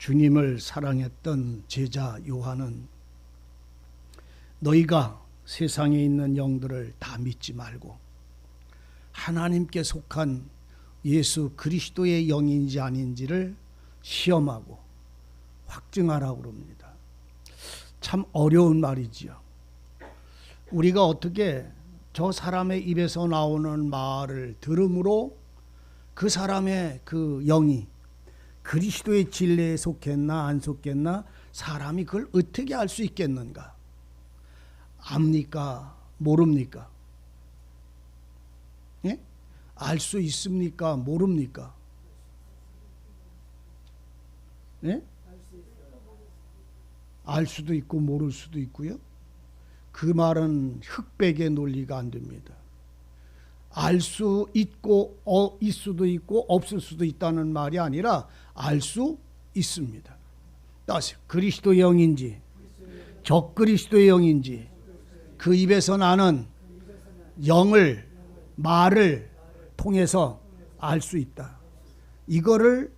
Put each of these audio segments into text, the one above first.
주님을 사랑했던 제자 요한은 너희가 세상에 있는 영들을 다 믿지 말고 하나님께 속한 예수 그리스도의 영인지 아닌지를 시험하고 확증하라고 그럽니다. 참 어려운 말이지요. 우리가 어떻게 저 사람의 입에서 나오는 말을 들음으로 그 사람의 그 영이 그리스도의 진리에 속했나 안 속했나 사람이 그걸 어떻게 알 수 있겠는가? 압니까? 모릅니까? 예? 알 수 있습니까? 모릅니까? 예? 알 수도 있고 모를 수도 있고요. 그 말은 흑백의 논리가 안 됩니다. 알 수 있고 있을 수도 있고 없을 수도 있다는 말이 아니라 알 수 있습니다. 따라서 그리스도의 영인지 적그리스도의 영인지 그 입에서 나는 영을 말을 통해서 알 수 있다. 이거를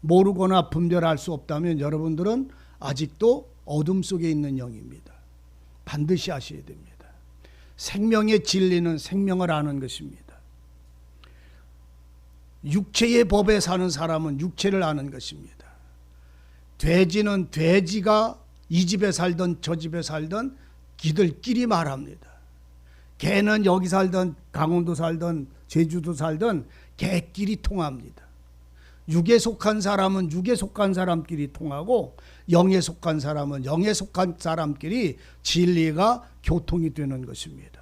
모르거나 분별할 수 없다면 여러분들은 아직도 어둠 속에 있는 영입니다. 반드시 아셔야 됩니다. 생명의 진리는 생명을 아는 것입니다. 육체의 법에 사는 사람은 육체를 아는 것입니다. 돼지는 돼지가 이 집에 살던 저 집에 살던 기들끼리 말합니다. 개는 여기 살던 강원도 살던 제주도 살던 개끼리 통합니다. 육에 속한 사람은 육에 속한 사람끼리 통하고 영에 속한 사람은 영에 속한 사람끼리 진리가 교통이 되는 것입니다.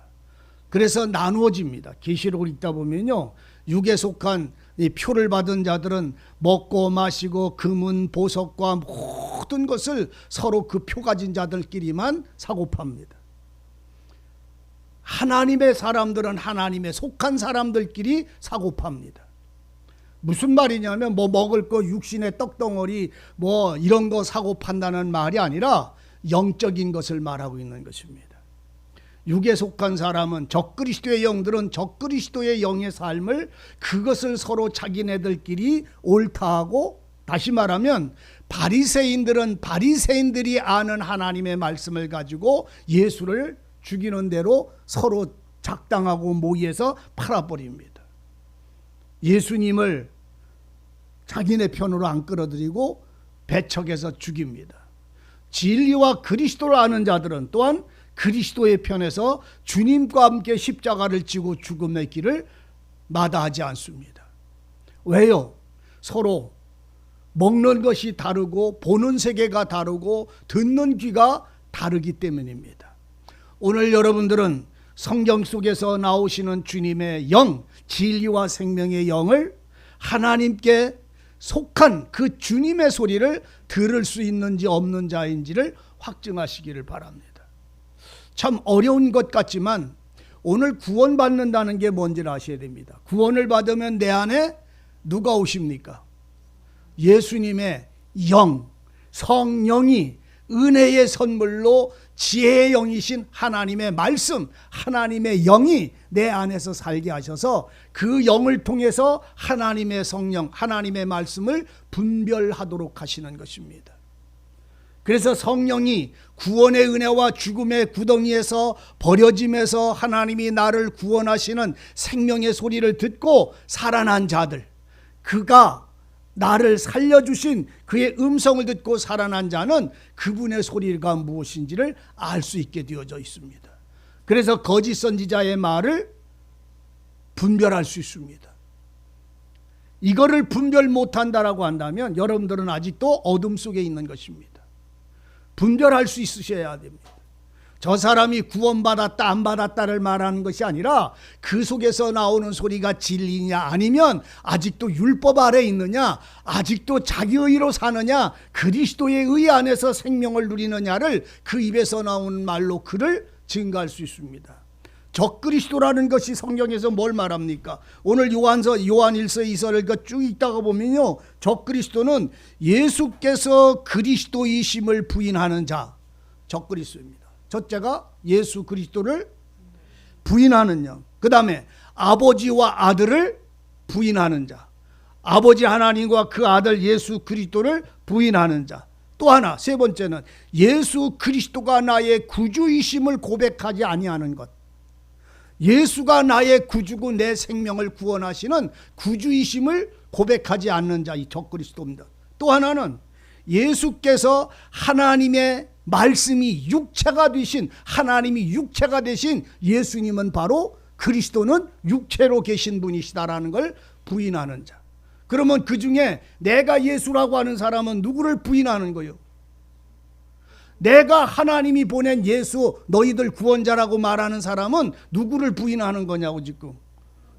그래서 나누어집니다. 계시록을 읽다 보면요, 육에 속한 이 표를 받은 자들은 먹고 마시고 금은 보석과 모든 것을 서로 그 표 가진 자들끼리만 사고 팝니다. 하나님의 사람들은 하나님에 속한 사람들끼리 사고 팝니다. 무슨 말이냐면 뭐 먹을 거 육신의 떡덩어리 뭐 이런 거 사고 판다는 말이 아니라 영적인 것을 말하고 있는 것입니다. 육에 속한 사람은 적그리스도의 영들은 적그리스도의 영의 삶을 그것을 서로 자기네들끼리 옳다하고, 다시 말하면 바리새인들은 바리새인들이 아는 하나님의 말씀을 가지고 예수를 죽이는 대로 서로 작당하고 모의해서 팔아버립니다. 예수님을 자기네 편으로 안 끌어들이고 배척해서 죽입니다. 진리와 그리스도를 아는 자들은 또한 그리스도의 편에서 주님과 함께 십자가를 지고 죽음의 길을 마다하지 않습니다. 왜요? 서로 먹는 것이 다르고 보는 세계가 다르고 듣는 귀가 다르기 때문입니다. 오늘 여러분들은 성경 속에서 나오시는 주님의 영, 진리와 생명의 영을 하나님께 속한 그 주님의 소리를 들을 수 있는지 없는 자인지를 확증하시기를 바랍니다. 참 어려운 것 같지만 오늘 구원받는다는 게 뭔지를 아셔야 됩니다. 구원을 받으면 내 안에 누가 오십니까? 예수님의 영, 성령이 은혜의 선물로 지혜의 영이신 하나님의 말씀, 하나님의 영이 내 안에서 살게 하셔서 그 영을 통해서 하나님의 성령, 하나님의 말씀을 분별하도록 하시는 것입니다. 그래서 성령이 구원의 은혜와 죽음의 구덩이에서 버려짐에서 하나님이 나를 구원하시는 생명의 소리를 듣고 살아난 자들, 그가 나를 살려주신 그의 음성을 듣고 살아난 자는 그분의 소리가 무엇인지를 알 수 있게 되어져 있습니다. 그래서 거짓 선지자의 말을 분별할 수 있습니다. 이거를 분별 못한다라고 한다면 여러분들은 아직도 어둠 속에 있는 것입니다. 분별할 수 있으셔야 됩니다. 저 사람이 구원받았다 안 받았다를 말하는 것이 아니라 그 속에서 나오는 소리가 진리냐 아니면 아직도 율법 아래 있느냐, 아직도 자기의로 사느냐, 그리스도의 의 안에서 생명을 누리느냐를 그 입에서 나오는 말로 그를 증거할 수 있습니다. 적그리스도라는 것이 성경에서 뭘 말합니까? 오늘 요한 1서 2서를 쭉 읽다가 보면요, 적그리스도는 예수께서 그리스도이심을 부인하는 자, 적그리스도입니다. 첫째가 예수 그리스도를 부인하는 영, 그 다음에 아버지와 아들을 부인하는 자, 아버지 하나님과 그 아들 예수 그리스도를 부인하는 자. 또 하나, 세 번째는 예수 그리스도가 나의 구주이심을 고백하지 아니하는 것. 예수가 나의 구주고 내 생명을 구원하시는 구주이심을 고백하지 않는 자, 이 적그리스도입니다. 또 하나는 예수께서 하나님의 말씀이 육체가 되신, 하나님이 육체가 되신 예수님은 바로 그리스도는 육체로 계신 분이시다라는 걸 부인하는 자. 그러면 그 중에 내가 예수라고 하는 사람은 누구를 부인하는 거예요? 내가 하나님이 보낸 예수, 너희들 구원자라고 말하는 사람은 누구를 부인하는 거냐고 지금.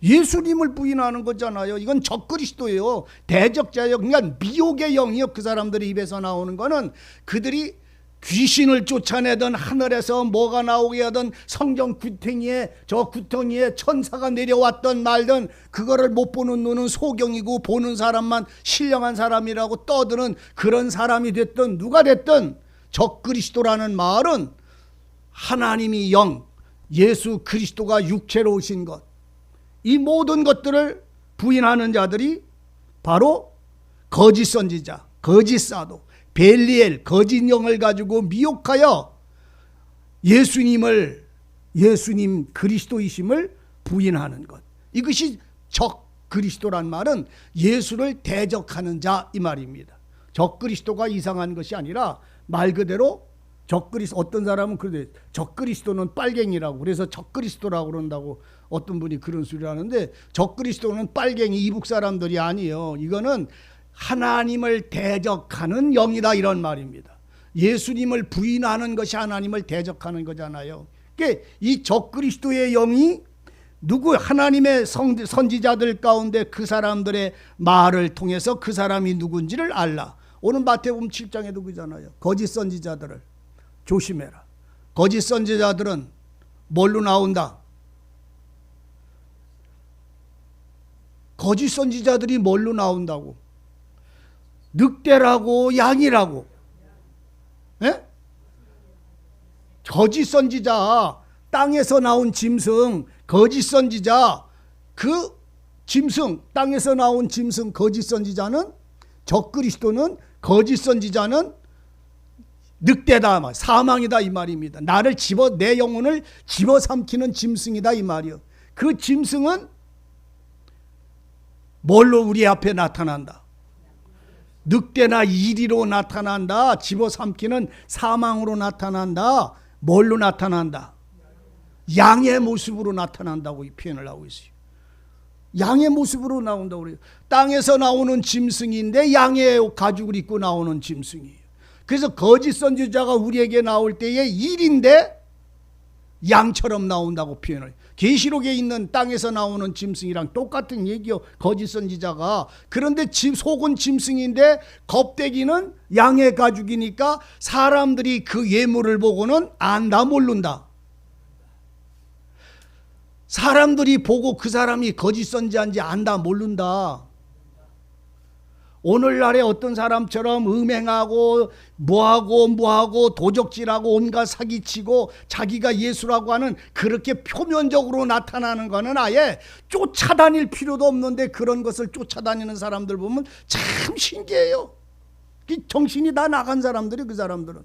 예수님을 부인하는 거잖아요. 이건 적그리스도예요. 대적자예요. 그러니까 미혹의 영이요. 그 사람들의 입에서 나오는 거는 그들이 귀신을 쫓아내던 하늘에서 뭐가 나오게 하던 성경 구덩이에, 저 구덩이에 천사가 내려왔던 말든 그거를 못 보는 눈은 소경이고 보는 사람만 신령한 사람이라고 떠드는 그런 사람이 됐든 누가 됐든 적그리스도라는 말은 하나님이 영, 예수 그리스도가 육체로 오신 것, 이 모든 것들을 부인하는 자들이 바로 거짓 선지자, 거짓 사도, 벨리엘, 거짓 영을 가지고 미혹하여 예수님 그리스도이심을 부인하는 것. 이것이 적그리스도란 말은 예수를 대적하는 자 이 말입니다. 적그리스도가 이상한 것이 아니라 말 그대로 어떤 사람은 그래, 적그리스도는 빨갱이라고, 그래서 적그리스도라고 그런다고 어떤 분이 그런 소리를 하는데, 적그리스도는 빨갱이 이북 사람들이 아니에요. 이거는 하나님을 대적하는 영이다 이런 말입니다. 예수님을 부인하는 것이 하나님을 대적하는 거잖아요. 그러니까 이 적그리스도의 영이 누구 하나님의 선지자들 가운데 그 사람들의 말을 통해서 그 사람이 누군지를 알라. 오늘 마태복음 7장에도 그잖아요. 거짓 선지자들을 조심해라. 거짓 선지자들은 뭘로 나온다? 거짓 선지자들이 뭘로 나온다고? 늑대라고 양이라고. 예? 거짓 선지자, 땅에서 나온 짐승, 거짓 선지자, 그 짐승, 땅에서 나온 짐승, 거짓 선지자는, 적그리스도는, 거짓 선지자는 늑대다, 사망이다 이 말입니다. 나를 내 영혼을 집어삼키는 짐승이다 이 말이요. 그 짐승은 뭘로 우리 앞에 나타난다? 늑대나 이리로 나타난다. 집어삼키는 사망으로 나타난다. 뭘로 나타난다? 양의 모습으로 나타난다고 이 표현을 하고 있어요. 양의 모습으로 나온다고 그래요. 땅에서 나오는 짐승인데 양의 가죽을 입고 나오는 짐승이에요. 그래서 거짓 선지자가 우리에게 나올 때에 일인데 양처럼 나온다고 표현을. 계시록에 있는 땅에서 나오는 짐승이랑 똑같은 얘기요. 거짓 선지자가. 그런데 속은 짐승인데 껍데기는 양의 가죽이니까 사람들이 그 예물을 보고는 안다 모른다. 사람들이 보고 그 사람이 거짓 선지자인지 안다 모른다. 오늘날에 어떤 사람처럼 음행하고 뭐하고 도적질하고 온갖 사기치고 자기가 예수라고 하는 그렇게 표면적으로 나타나는 거는 아예 쫓아다닐 필요도 없는데 그런 것을 쫓아다니는 사람들 보면 참 신기해요. 정신이 다 나간 사람들이 그 사람들은.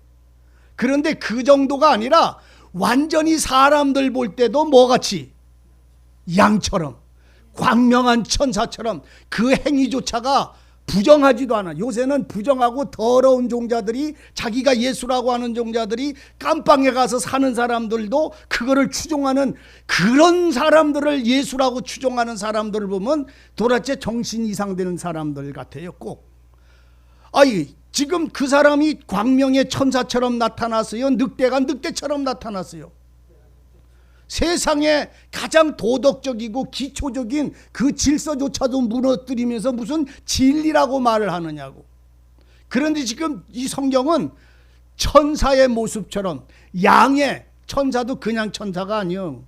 그런데 그 정도가 아니라 완전히 사람들 볼 때도 뭐같이 양처럼 광명한 천사처럼 그 행위조차가 부정하지도 않아. 요새는 부정하고 더러운 종자들이, 자기가 예수라고 하는 종자들이 깜빵에 가서 사는 사람들도 그거를 추종하는, 그런 사람들을 예수라고 추종하는 사람들을 보면 도대체 정신 이상되는 사람들 같아요. 꼭. 지금 그 사람이 광명의 천사처럼 나타났어요? 늑대가 늑대처럼 나타났어요? 세상에 가장 도덕적이고 기초적인 그 질서조차도 무너뜨리면서 무슨 진리라고 말을 하느냐고. 그런데 지금 이 성경은 천사의 모습처럼, 양의 천사도 그냥 천사가 아니요,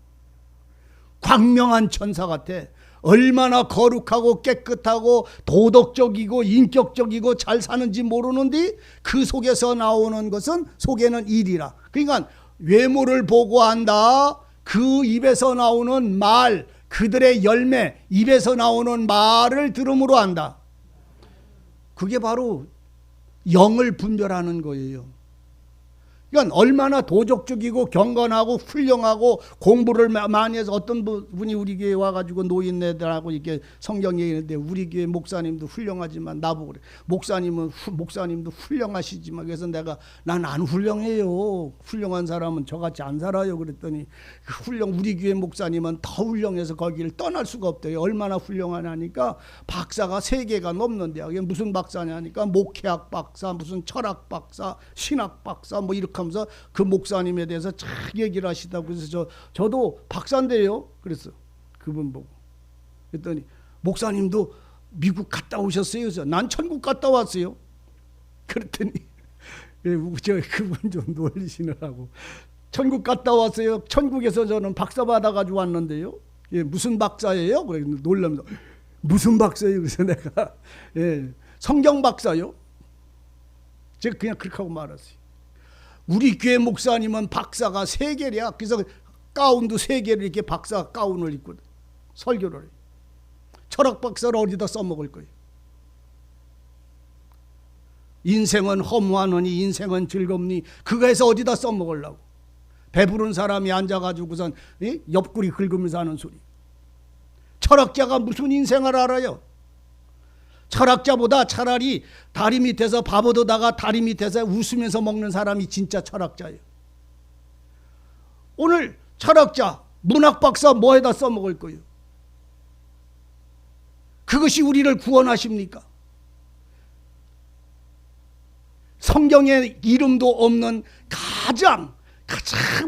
광명한 천사 같아. 얼마나 거룩하고 깨끗하고 도덕적이고 인격적이고 잘 사는지 모르는데 그 속에서 나오는 것은, 속에는 일이라. 그러니까 외모를 보고 안다. 그 입에서 나오는 말, 그들의 열매, 입에서 나오는 말을 들음으로 안다. 그게 바로 영을 분별하는 거예요. 그러니까 얼마나 도덕적이고 경건하고 훌륭하고 공부를 많이 해서 어떤 분이 우리 교회 와가지고 노인네들하고 이렇게 성경 얘기하는데 우리 교회 목사님도 훌륭하지만 나보고 그래. 목사님도 훌륭하시지만 그래서 내가 난 안 훌륭해요. 훌륭한 사람은 저같이 안 살아요. 그랬더니 우리 교회 목사님은 더 훌륭해서 거기를 떠날 수가 없대요. 얼마나 훌륭하냐니까 박사가 3개가 넘는데요. 이게 무슨 박사냐니까 목회학 박사, 무슨 철학 박사, 신학 박사 뭐 이렇게 하면서 그 목사님에 대해서 쫙 얘기를 하시다고. 그래서 저도 박사인데요. 그래서 그분 보고 그랬더니 목사님도 미국 갔다 오셨어요? 그래서 난 천국 갔다 왔어요. 그랬더니 그분 좀 놀리시느라고 천국 갔다 왔어요. 천국에서 저는 박사 받아가지고 왔는데요. 무슨 박사예요? 그래 놀라면서 무슨 박사예요? 그래서 내가 성경 박사요. 제가 그냥 그렇게 하고 말았어요. 우리 교회 목사님은 박사가 3개래야. 그래서 가운도 3개를 이렇게 박사 가운을 입고 설교를 해요. 철학 박사를 어디다 써먹을 거예요. 인생은 허무하노니 인생은 즐겁니 그거에서 어디다 써먹으려고. 배부른 사람이 앉아가지고선 옆구리 긁으면서 하는 소리. 철학자가 무슨 인생을 알아요. 철학자보다 차라리 다리 밑에서 밥 얻어다가 다리 밑에서 웃으면서 먹는 사람이 진짜 철학자예요. 오늘 철학자, 문학박사 뭐에다 써먹을 거예요? 그것이 우리를 구원하십니까? 성경에 이름도 없는 가장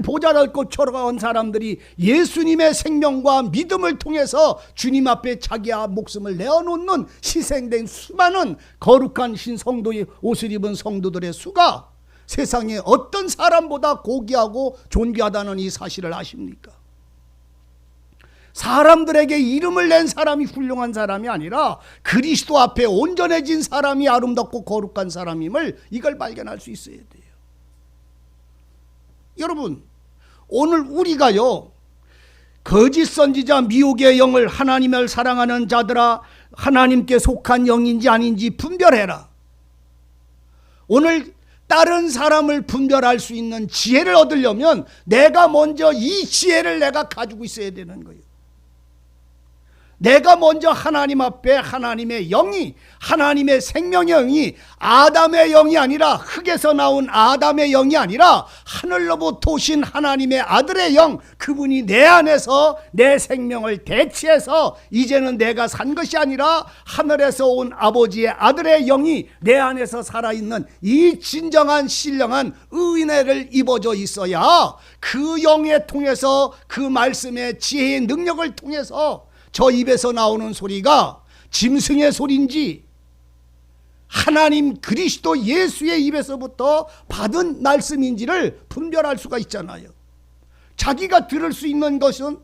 보잘것고 철학한 사람들이 예수님의 생명과 믿음을 통해서 주님 앞에 자기의 목숨을 내어놓는 희생된 수많은 거룩한 신성도의 옷을 입은 성도들의 수가 세상에 어떤 사람보다 고귀하고 존귀하다는 이 사실을 아십니까? 사람들에게 이름을 낸 사람이 훌륭한 사람이 아니라 그리스도 앞에 온전해진 사람이 아름답고 거룩한 사람임을 이걸 발견할 수 있어야 돼요. 여러분, 오늘 우리가요, 거짓 선지자 미혹의 영을 하나님을 사랑하는 자들아 하나님께 속한 영인지 아닌지 분별해라. 오늘 다른 사람을 분별할 수 있는 지혜를 얻으려면 내가 먼저 이 지혜를 내가 가지고 있어야 되는 거예요. 내가 먼저 하나님 앞에 하나님의 영이, 하나님의 생명의 영이 아담의 영이 아니라, 흙에서 나온 아담의 영이 아니라 하늘로부터 오신 하나님의 아들의 영, 그분이 내 안에서 내 생명을 대체해서 이제는 내가 산 것이 아니라 하늘에서 온 아버지의 아들의 영이 내 안에서 살아있는 이 진정한 신령한 의인애를 입어져 있어야 그 영에 통해서, 그 말씀의 지혜의 능력을 통해서 저 입에서 나오는 소리가 짐승의 소리인지 하나님 그리스도 예수의 입에서부터 받은 말씀인지를 분별할 수가 있잖아요. 자기가 들을 수 있는 것은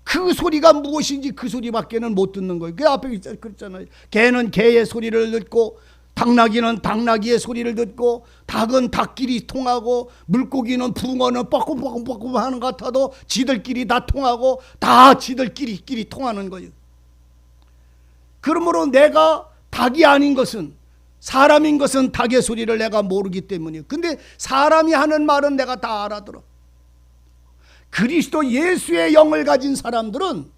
그 소리가 무엇인지 그 소리밖에는 못 듣는 거예요. 그 앞에 그랬잖아요. 개는 개의 소리를 듣고 당나귀는 당나귀의 소리를 듣고 닭은 닭끼리 통하고 물고기는 붕어는 뻐끔뻐끔뻐끔 하는 것 같아도 지들끼리 다 통하고 다 지들끼리 통하는 거예요. 그러므로 내가 닭이 아닌 것은, 사람인 것은 닭의 소리를 내가 모르기 때문이에요. 근데 사람이 하는 말은 내가 다 알아들어. 그리스도 예수의 영을 가진 사람들은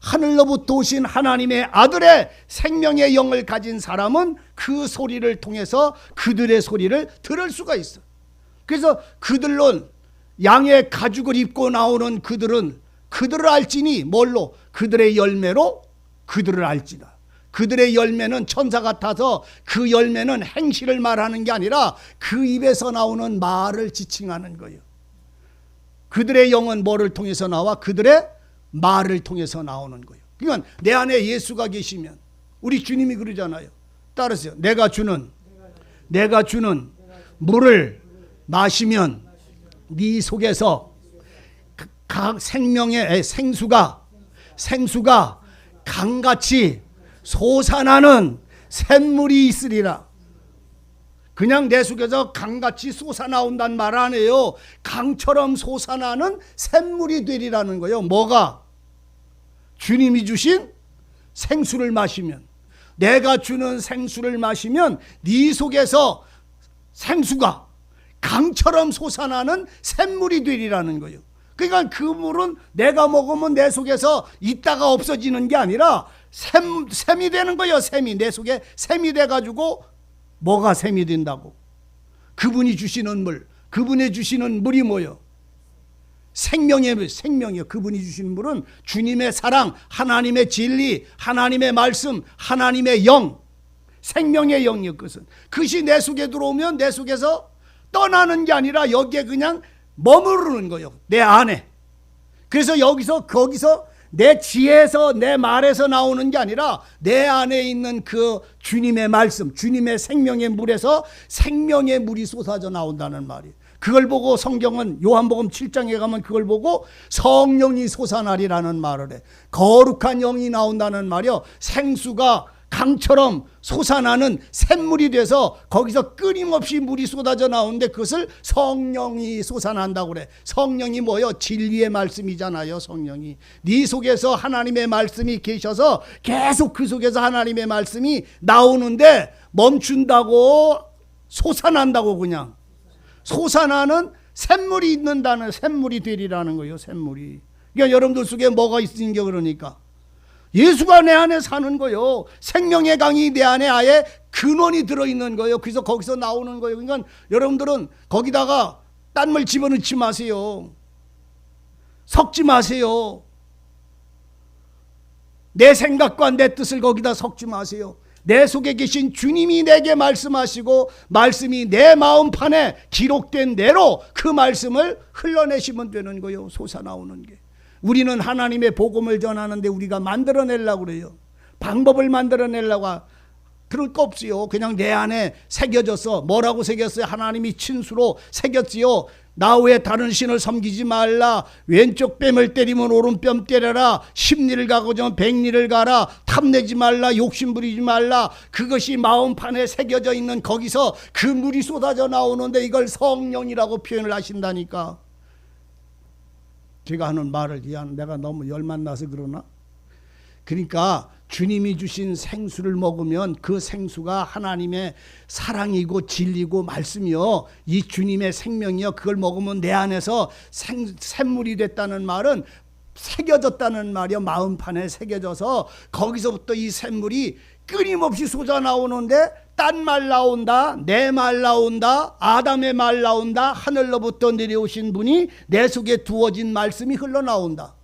하늘로부터 오신 하나님의 아들의 생명의 영을 가진 사람은 그 소리를 통해서 그들의 소리를 들을 수가 있어. 그래서 그들은 양의 가죽을 입고 나오는 그들은 그들을 알지니 뭘로? 그들의 열매로 그들을 알지다. 그들의 열매는 천사 같아서 그 열매는 행실을 말하는 게 아니라 그 입에서 나오는 말을 지칭하는 거예요. 그들의 영은 뭐를 통해서 나와? 그들의 말을 통해서 나오는 거예요. 그러니까 내 안에 예수가 계시면, 우리 주님이 그러잖아요. 따르세요. 내가 주는 물을 마시면 네 속에서 각 생명의 생수가 강같이 솟아나는 샘물이 있으리라. 그냥 내 속에서 강같이 솟아나온단 말 아니에요. 강처럼 솟아나는 샘물이 되리라는 거예요. 뭐가? 주님이 주신 생수를 마시면 내가 주는 생수를 마시면 네 속에서 생수가 강처럼 솟아나는 샘물이 되리라는 거예요. 그러니까 그 물은 내가 먹으면 내 속에서 있다가 없어지는 게 아니라 샘이 되는 거예요. 샘이 내 속에 샘이 돼가지고 뭐가 샘이 된다고? 그분이 주시는 물, 그분이 주시는 물이 뭐요? 생명이요. 그분이 주시는 물은 주님의 사랑, 하나님의 진리, 하나님의 말씀, 하나님의 영, 생명의 영이요. 그것이 내 속에 들어오면 내 속에서 떠나는 게 아니라 여기에 그냥 머무르는 거예요. 내 안에. 그래서 거기서 내 지혜에서 내 말에서 나오는 게 아니라 내 안에 있는 그 주님의 말씀, 주님의 생명의 물에서 생명의 물이 쏟아져 나온다는 말이에요. 그걸 보고 성경은 요한복음 7장에 가면 그걸 보고 성령이 솟아나리라는 말을 해. 거룩한 영이 나온다는 말이요. 생수가 강처럼 솟아나는 샘물이 돼서 거기서 끊임없이 물이 쏟아져 나오는데 그것을 성령이 솟아난다고 그래. 성령이 뭐요? 진리의 말씀이잖아요. 성령이 네 속에서 하나님의 말씀이 계셔서 계속 그 속에서 하나님의 말씀이 나오는데 멈춘다고 솟아난다고 그냥 솟아나는 샘물이 있는다는 샘물이 되리라는 거예요. 샘물이. 그러니까 여러분들 속에 뭐가 있으니 그러니까 예수가 내 안에 사는 거예요. 생명의 강이 내 안에 아예 근원이 들어있는 거예요. 그래서 거기서 나오는 거예요. 그러니까 여러분들은 거기다가 딴 물 집어넣지 마세요. 섞지 마세요. 내 생각과 내 뜻을 거기다 섞지 마세요. 내 속에 계신 주님이 내게 말씀하시고 말씀이 내 마음판에 기록된 대로 그 말씀을 흘러내시면 되는 거예요. 솟아나오는 게. 우리는 하나님의 복음을 전하는데 우리가 만들어내려고 그래요. 방법을 만들어내려고 그럴 거 없어요. 그냥 내 안에 새겨져서 뭐라고 새겼어요? 하나님이 친수로 새겼지요. 나 외에 다른 신을 섬기지 말라. 왼쪽 뺨을 때리면 오른뺨 때려라. 10리를 가고자 백리를 가라. 탐내지 말라. 욕심 부리지 말라. 그것이 마음판에 새겨져 있는 거기서 그 물이 쏟아져 나오는데 이걸 성령이라고 표현을 하신다니까. 제가 하는 말을 내가 너무 열만 나서 그러나? 그러니까 주님이 주신 생수를 먹으면 그 생수가 하나님의 사랑이고 진리고 말씀이요. 이 주님의 생명이요. 그걸 먹으면 내 안에서 샘물이 됐다는 말은 새겨졌다는 말이요. 마음판에 새겨져서 거기서부터 이 샘물이 끊임없이 쏟아 나오는데 딴 말 나온다, 내 말 나온다, 아담의 말 나온다, 하늘로부터 내려오신 분이 내 속에 두어진 말씀이 흘러나온다.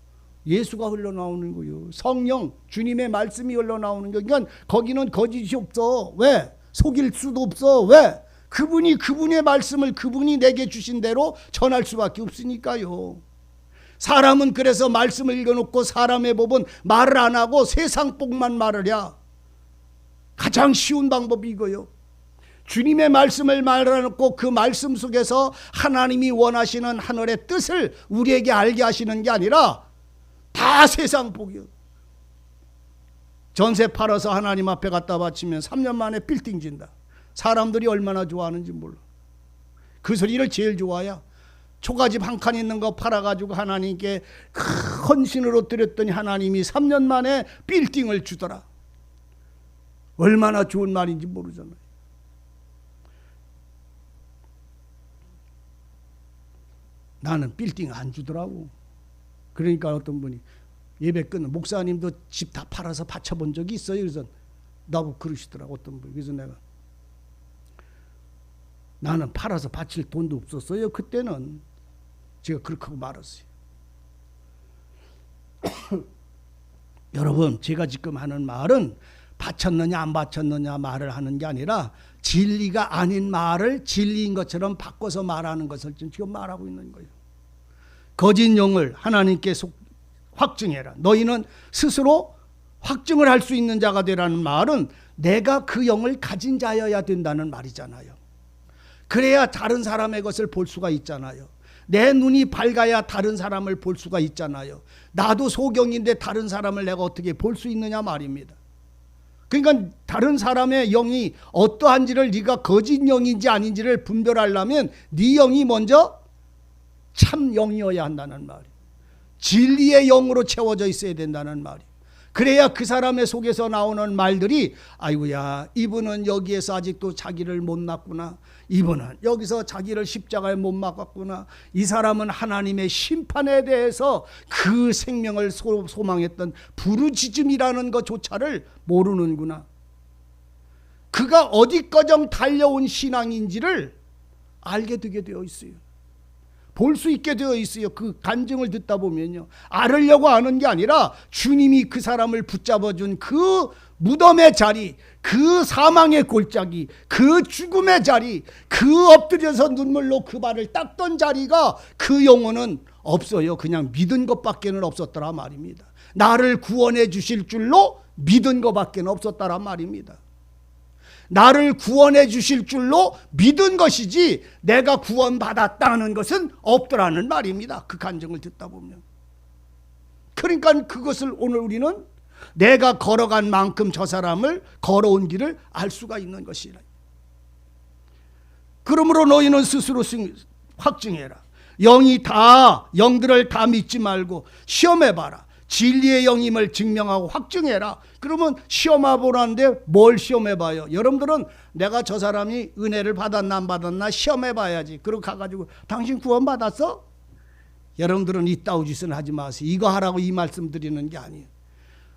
예수가 흘러나오는 거예요. 성령, 주님의 말씀이 흘러나오는 거예요. 그러니까 거기는 거짓이 없어. 왜? 속일 수도 없어. 왜? 그분의 말씀을 그분이 내게 주신 대로 전할 수밖에 없으니까요. 사람은 그래서 말씀을 읽어놓고 사람의 법은 말을 안 하고 세상 복만 말을 해. 가장 쉬운 방법이 이거요. 주님의 말씀을 말해놓고 그 말씀 속에서 하나님이 원하시는 하늘의 뜻을 우리에게 알게 하시는 게 아니라 다 세상 복이요. 전세 팔아서 하나님 앞에 갖다 바치면 3년 만에 빌딩 진다. 사람들이 얼마나 좋아하는지 몰라. 그 소리를 제일 좋아야. 초가집 한 칸 있는 거 팔아가지고 하나님께 헌신으로 드렸더니 하나님이 3년 만에 빌딩을 주더라. 얼마나 좋은 말인지 모르잖아요. 나는 빌딩 안 주더라고. 그러니까 어떤 분이 예배 끝나 목사님도 집 다 팔아서 바쳐본 적이 있어요. 그래서 나보고 그러시더라고 어떤 분이. 그래서 내가 나는 팔아서 바칠 돈도 없었어요. 그때는 제가 그렇게 하고 말았어요. 여러분 제가 지금 하는 말은 바쳤느냐 안 바쳤느냐 말을 하는 게 아니라 진리가 아닌 말을 진리인 것처럼 바꿔서 말하는 것을 지금 말하고 있는 거예요. 거짓 영을 하나님께 확증해라. 너희는 스스로 확증을 할 수 있는 자가 되라는 말은 내가 그 영을 가진 자여야 된다는 말이잖아요. 그래야 다른 사람의 것을 볼 수가 있잖아요. 내 눈이 밝아야 다른 사람을 볼 수가 있잖아요. 나도 소경인데 다른 사람을 내가 어떻게 볼 수 있느냐 말입니다. 그러니까 다른 사람의 영이 어떠한지를 네가 거짓 영인지 아닌지를 분별하려면 네 영이 먼저 참 영이어야 한다는 말이에요. 진리의 영으로 채워져 있어야 된다는 말이에요. 그래야 그 사람의 속에서 나오는 말들이 아이고야, 이분은 여기에서 아직도 자기를 못 낳았구나, 이분은 여기서 자기를 십자가에 못 박았구나, 이 사람은 하나님의 심판에 대해서 그 생명을 소망했던 부르짖음이라는 것조차를 모르는구나. 그가 어디까지 달려온 신앙인지를 알게 되게 되어 있어요. 볼 수 있게 되어 있어요. 그 간증을 듣다 보면요, 알으려고 하는 게 아니라 주님이 그 사람을 붙잡아준 그 무덤의 자리, 그 사망의 골짜기, 그 죽음의 자리, 그 엎드려서 눈물로 그 발을 닦던 자리가 그 영혼은 없어요. 그냥 믿은 것밖에는 없었더라 말입니다. 나를 구원해 주실 줄로 믿은 것밖에는 없었더라 말입니다. 나를 구원해 주실 줄로 믿은 것이지 내가 구원받았다는 것은 없더라는 말입니다. 그 간증을 듣다 보면. 그러니까 그것을 오늘 우리는 내가 걸어간 만큼 저 사람을 걸어온 길을 알 수가 있는 것이라. 그러므로 너희는 스스로 확증해라. 영들을 다 믿지 말고 시험해봐라. 진리의 영임을 증명하고 확증해라. 그러면 시험해보라는데 뭘 시험해봐요? 여러분들은 내가 저 사람이 은혜를 받았나 안 받았나 시험해봐야지. 그러고 가가지고 당신 구원 받았어? 여러분들은 이따위 짓은 하지 마세요. 이거 하라고 이 말씀 드리는 게 아니에요.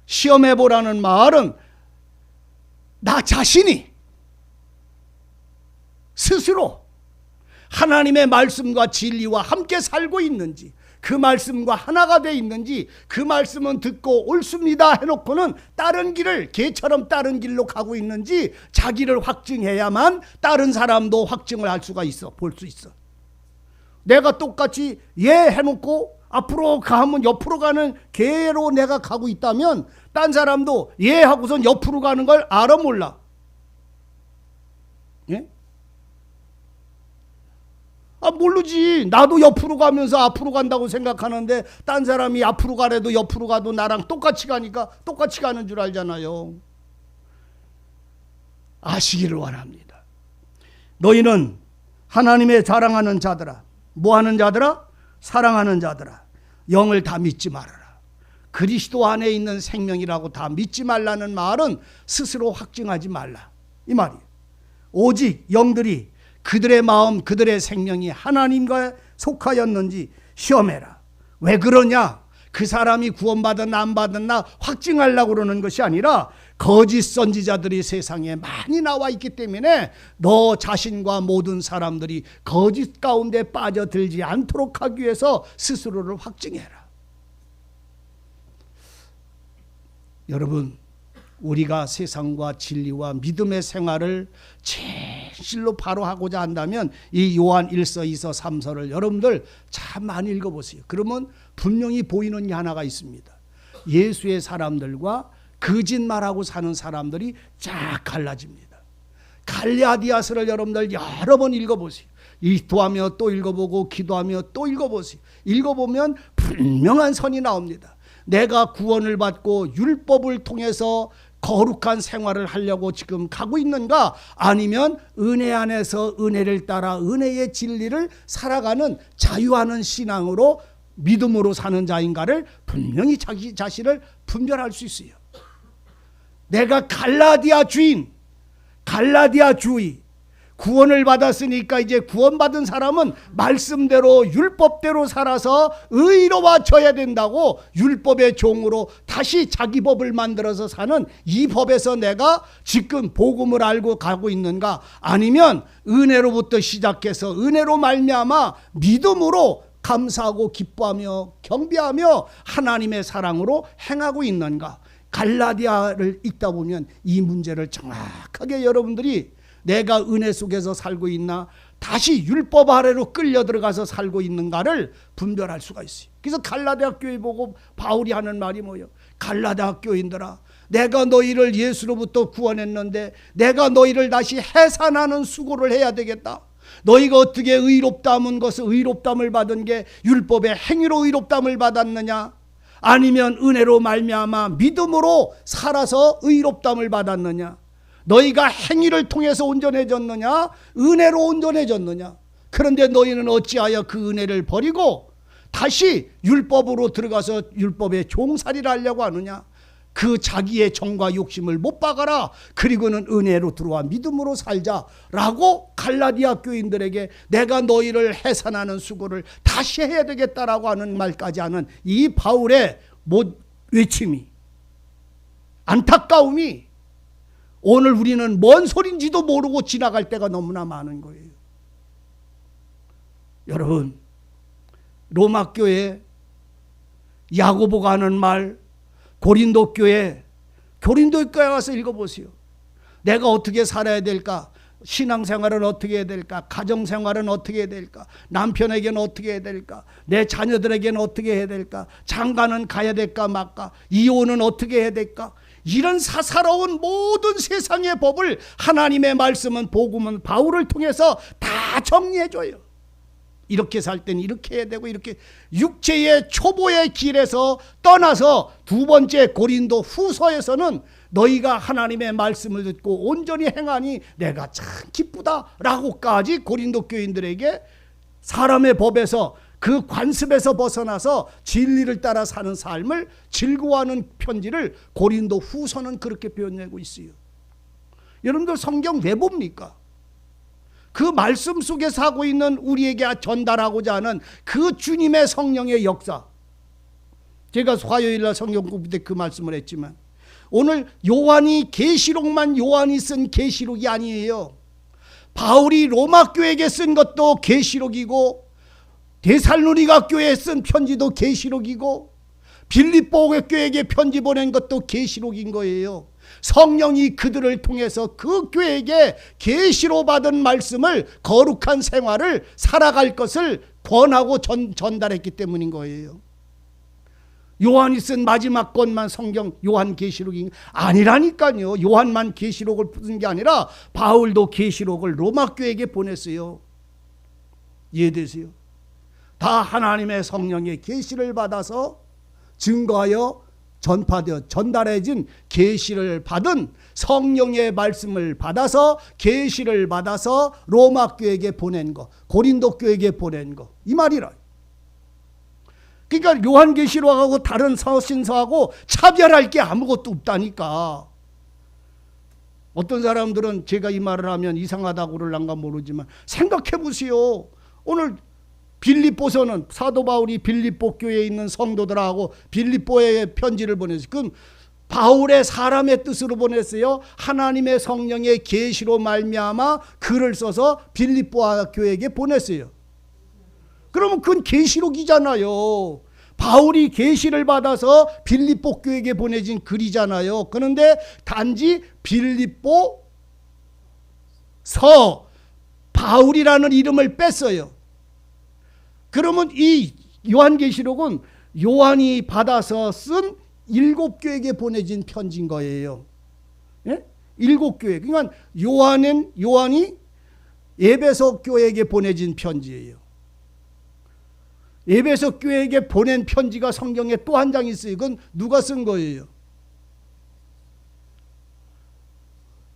시험해보라는 말은 나 자신이 스스로 하나님의 말씀과 진리와 함께 살고 있는지, 그 말씀과 하나가 돼 있는지, 그 말씀은 듣고 옳습니다 해놓고는 다른 길을 개처럼 다른 길로 가고 있는지 자기를 확증해야만 다른 사람도 확증을 할 수가 있어. 볼 수 있어. 내가 똑같이 예 해놓고 앞으로 가면 옆으로 가는 개로 내가 가고 있다면 딴 사람도 예 하고선 옆으로 가는 걸 알아 몰라? 예? 모르지. 나도 옆으로 가면서 앞으로 간다고 생각하는데 딴 사람이 앞으로 가래도 옆으로 가도 나랑 똑같이 가니까 똑같이 가는 줄 알잖아요. 아시기를 원합니다. 너희는 하나님의 자랑하는 자들아, 뭐하는 자들아? 사랑하는 자들아, 영을 다 믿지 말아라. 그리스도 안에 있는 생명이라고 다 믿지 말라는 말은 스스로 확증하지 말라, 이 말이에요. 오직 영들이 그들의 마음, 그들의 생명이 하나님과 속하였는지 시험해라. 왜 그러냐? 그 사람이 구원받았나 안 받았나 확증하려고 그러는 것이 아니라 거짓 선지자들이 세상에 많이 나와 있기 때문에 너 자신과 모든 사람들이 거짓 가운데 빠져들지 않도록 하기 위해서 스스로를 확증해라. 여러분, 우리가 세상과 진리와 믿음의 생활을 진실로 바로 하고자 한다면 이 요한 1서, 2서, 3서를 여러분들 참 많이 읽어보세요. 그러면 분명히 보이는 게 하나가 있습니다. 예수의 사람들과 거짓말하고 사는 사람들이 쫙 갈라집니다. 갈라디아서를 여러분들 여러 번 읽어보세요. 기도하며 또 읽어보고 기도하며 또 읽어보세요. 읽어보면 분명한 선이 나옵니다. 내가 구원을 받고 율법을 통해서 거룩한 생활을 하려고 지금 가고 있는가? 아니면 은혜 안에서 은혜를 따라 은혜의 진리를 살아가는 자유하는 신앙으로 믿음으로 사는 자인가를 분명히 자기 자신을 분별할 수 있어요. 내가 갈라디아 주인, 갈라디아 주의, 구원을 받았으니까 이제 구원받은 사람은 말씀대로 율법대로 살아서 의로워져야 된다고 율법의 종으로 다시 자기 법을 만들어서 사는 이 법에서 내가 지금 복음을 알고 가고 있는가? 아니면 은혜로부터 시작해서 은혜로 말미암아 믿음으로 감사하고 기뻐하며 경배하며 하나님의 사랑으로 행하고 있는가? 갈라디아를 읽다 보면 이 문제를 정확하게 여러분들이 내가 은혜 속에서 살고 있나, 다시 율법 아래로 끌려 들어가서 살고 있는가를 분별할 수가 있어요. 그래서 갈라디아 교회 보고 바울이 하는 말이 뭐예요? 갈라디아 교인들아, 내가 너희를 예수로부터 구원했는데 내가 너희를 다시 해산하는 수고를 해야 되겠다. 너희가 어떻게 의롭다는 것을 의롭담을 받은 게 율법의 행위로 의롭담을 받았느냐, 아니면 은혜로 말미암아 믿음으로 살아서 의롭담을 받았느냐, 너희가 행위를 통해서 온전해졌느냐, 은혜로 온전해졌느냐. 그런데 너희는 어찌하여 그 은혜를 버리고 다시 율법으로 들어가서 율법의 종살이를 하려고 하느냐. 그 자기의 정과 욕심을 못 박아라. 그리고는 은혜로 들어와 믿음으로 살자라고 갈라디아 교인들에게 내가 너희를 해산하는 수고를 다시 해야 되겠다라고 하는 말까지 하는 이 바울의 외침이, 안타까움이 오늘 우리는 뭔 소린지도 모르고 지나갈 때가 너무나 많은 거예요. 여러분, 로마 교회 야고보가 하는 말, 고린도 교회 가서 읽어보세요. 내가 어떻게 살아야 될까? 신앙생활은 어떻게 해야 될까? 가정생활은 어떻게 해야 될까? 남편에게는 어떻게 해야 될까? 내 자녀들에게는 어떻게 해야 될까? 장가는 가야 될까 말까? 이혼은 어떻게 해야 될까? 이런 사사로운 모든 세상의 법을 하나님의 말씀은, 복음은 바울을 통해서 다 정리해줘요. 이렇게 살 때는 이렇게 해야 되고, 이렇게 육체의 초보의 길에서 떠나서 두 번째 고린도 후서에서는 너희가 하나님의 말씀을 듣고 온전히 행하니 내가 참 기쁘다라고까지 고린도 교인들에게 사람의 법에서, 그 관습에서 벗어나서 진리를 따라 사는 삶을 즐거워하는 편지를 고린도 후서는 그렇게 표현하고 있어요. 여러분들 성경 왜 봅니까? 그 말씀 속에 하고 있는 우리에게 전달하고자 하는 그 주님의 성령의 역사. 제가 화요일날 성경 공부 때 그 말씀을 했지만, 오늘 요한이 계시록만 요한이 쓴 계시록이 아니에요. 바울이 로마 교회에게 쓴 것도 계시록이고, 데살로니가 교회에 쓴 편지도 계시록이고, 빌립보 교회에게 편지 보낸 것도 계시록인 거예요. 성령이 그들을 통해서 그 교회에게 계시로 받은 말씀을, 거룩한 생활을 살아갈 것을 권하고 전달했기 때문인 거예요. 요한이 쓴 마지막 권만 성경 요한 계시록이 아니라니까요. 요한만 계시록을 쓴 게 아니라 바울도 계시록을 로마 교회에게 보냈어요. 이해되세요? 다 하나님의 성령의 계시를 받아서 증거하여 전파되어 전달해진 계시를 받은 성령의 말씀을 받아서, 계시를 받아서 로마 교회에게 보낸 거, 고린도 교회에게 보낸 거, 이 말이라. 그러니까 요한계시록하고 다른 서신서하고 차별할 게 아무것도 없다니까. 어떤 사람들은 제가 이 말을 하면 이상하다고 그럴란가 모르지만 생각해 보세요. 오늘 빌립보서는 사도 바울이 빌립보 교회에 있는 성도들하고 빌립보에 편지를 보냈어요. 그럼 바울의 사람의 뜻으로 보냈어요? 하나님의 성령의 계시로 말미암아 글을 써서 빌립보 교회에게 보냈어요. 그러면 그건 계시록이잖아요. 바울이 계시를 받아서 빌립보 교회에게 보내진 글이잖아요. 그런데 단지 빌립보 서 바울이라는 이름을 뺐어요. 그러면 이 요한계시록은 요한이 받아서 쓴 7교회에게 보내진 편지인 거예요. 예? 7교회. 그러니까 요한이 에베소 교회에게 보내진 편지예요. 에베소 교회에게 보낸 편지가 성경에 또 한 장 있어요. 이건 누가 쓴 거예요?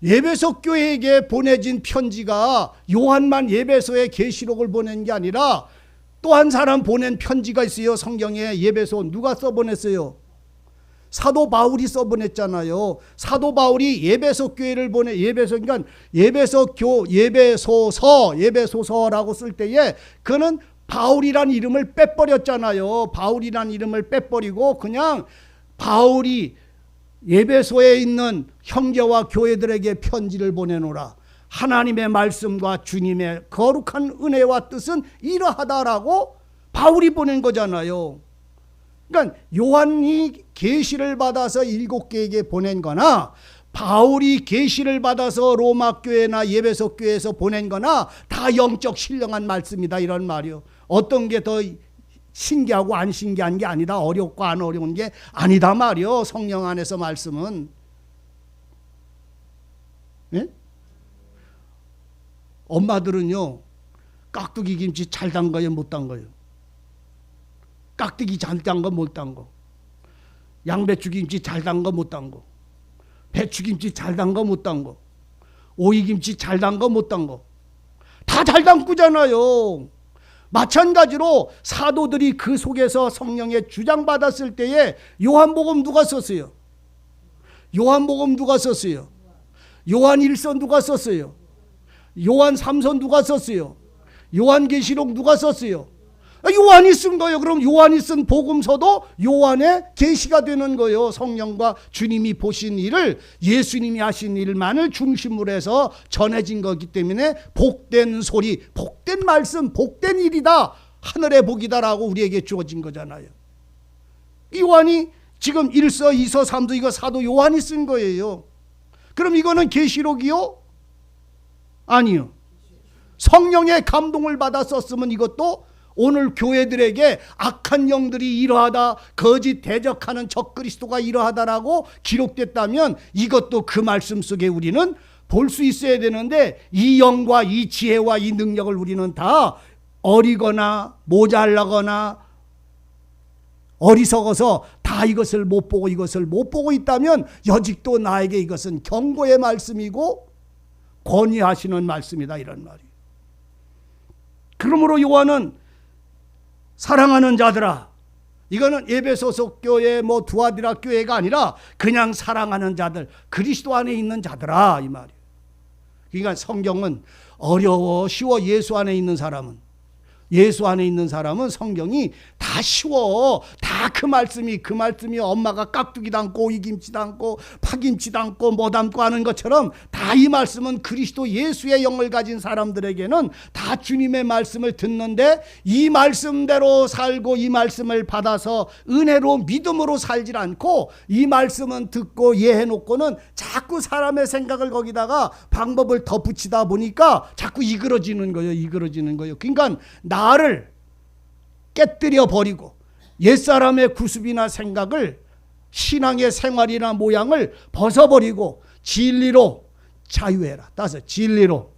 에베소 교회에게 보내진 편지가 요한만 에베소에 계시록을 보낸 게 아니라 또 한 사람 보낸 편지가 있어요. 성경에 에베소 누가 써보냈어요? 사도 바울이 써보냈잖아요. 사도 바울이 에베소 교회를 그러니까 에베소서라고 쓸 때에 그는 바울이란 이름을 빼버렸잖아요. 바울이란 이름을 빼버리고 그냥 바울이 에베소에 있는 형제와 교회들에게 편지를 보내노라. 하나님의 말씀과 주님의 거룩한 은혜와 뜻은 이러하다라고 바울이 보낸 거잖아요. 그러니까 요한이 계시를 받아서 7교회에게 보낸 거나 바울이 계시를 받아서 로마 교회나 에베소 교회에서 보낸 거나 다 영적 신령한 말씀이다, 이런 말이요. 어떤 게 더 신기하고 안 신기한 게 아니다, 어렵고 안 어려운 게 아니다 말이요. 성령 안에서 말씀은. 예? 엄마들은요, 깍두기 김치 잘 담가요, 못 담가요? 깍두기 잘 담가, 못 담가? 양배추 김치 잘 담가, 못 담가? 배추김치 잘 담가, 못 담가? 오이김치 잘 담가, 못 담가? 다 잘 담그잖아요. 마찬가지로 사도들이 그 속에서 성령의 주장받았을 때에 요한복음 누가 썼어요? 요한복음 누가 썼어요? 요한 1서 누가 썼어요? 요한 3서 누가 썼어요? 요한계시록 누가 썼어요? 요한이 쓴 거예요. 그럼 요한이 쓴 복음서도 요한의 계시가 되는 거예요. 성령과 주님이 보신 일을, 예수님이 하신 일만을 중심으로 해서 전해진 거기 때문에 복된 소리, 복된 말씀, 복된 일이다, 하늘의 복이다라고 우리에게 주어진 거잖아요. 요한이 지금 1서, 2서, 3서 이거 사도 요한이 쓴 거예요. 그럼 이거는 계시록이요? 아니요. 성령의 감동을 받아 썼으면 이것도 오늘 교회들에게 악한 영들이 이러하다, 거짓 대적하는 적그리스도가 이러하다라고 기록됐다면 이것도 그 말씀 속에 우리는 볼 수 있어야 되는데, 이 영과 이 지혜와 이 능력을 우리는 다 어리거나 모자라거나 어리석어서 다 이것을 못 보고 이것을 못 보고 있다면 여직도 나에게 이것은 경고의 말씀이고 권위하시는 말씀이다, 이런 말이에요. 그러므로 요한은 사랑하는 자들아, 이거는 에베소서 교회 뭐 두아디라 교회가 아니라 그냥 사랑하는 자들, 그리스도 안에 있는 자들아, 이 말이에요. 그러니까 성경은 어려워 쉬워. 예수 안에 있는 사람은, 예수 안에 있는 사람은 성경이 다 쉬워. 다 그 말씀이 엄마가 깍두기 담고 오이김치 담고 파김치 담고 뭐 담고 하는 것처럼 다 이 말씀은 그리스도 예수의 영을 가진 사람들에게는 다 주님의 말씀을 듣는데, 이 말씀대로 살고 이 말씀을 받아서 은혜로 믿음으로 살질 않고 이 말씀은 듣고 이해해 놓고는 자꾸 사람의 생각을 거기다가 방법을 덧붙이다 보니까 자꾸 이그러지는 거예요. 그러니까 나를 깨뜨려 버리고 옛사람의 구습이나 생각을, 신앙의 생활이나 모양을 벗어버리고 진리로 자유해라. 따서 진리로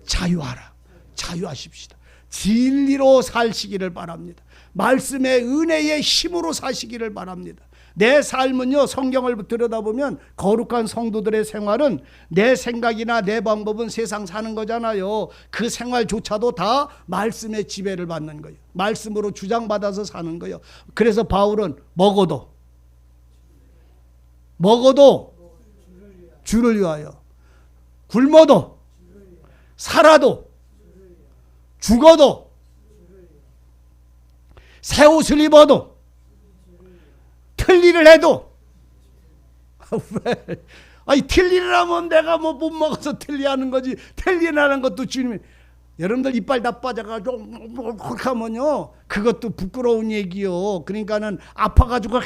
자유하라. 자유하십시다. 진리로 사시기를 바랍니다. 말씀의 은혜의 힘으로 사시기를 바랍니다. 내 삶은요, 성경을 들여다보면 거룩한 성도들의 생활은 내 생각이나 내 방법은 세상 사는 거잖아요. 그 생활조차도 다 말씀의 지배를 받는 거예요. 말씀으로 주장받아서 사는 거예요. 그래서 바울은 먹어도 주를 위하여, 굶어도, 살아도, 죽어도, 새 옷을 입어도, 틀니를 해도. 왜? 아니, 틀니를 하면 내가 뭐 못 먹어서 틀니하는 거지. 틀니하는 것도 주님이, 여러분들 이빨 다 빠져가지고 그렇게 하면요, 그것도 부끄러운 얘기요. 그러니까는 아파가지고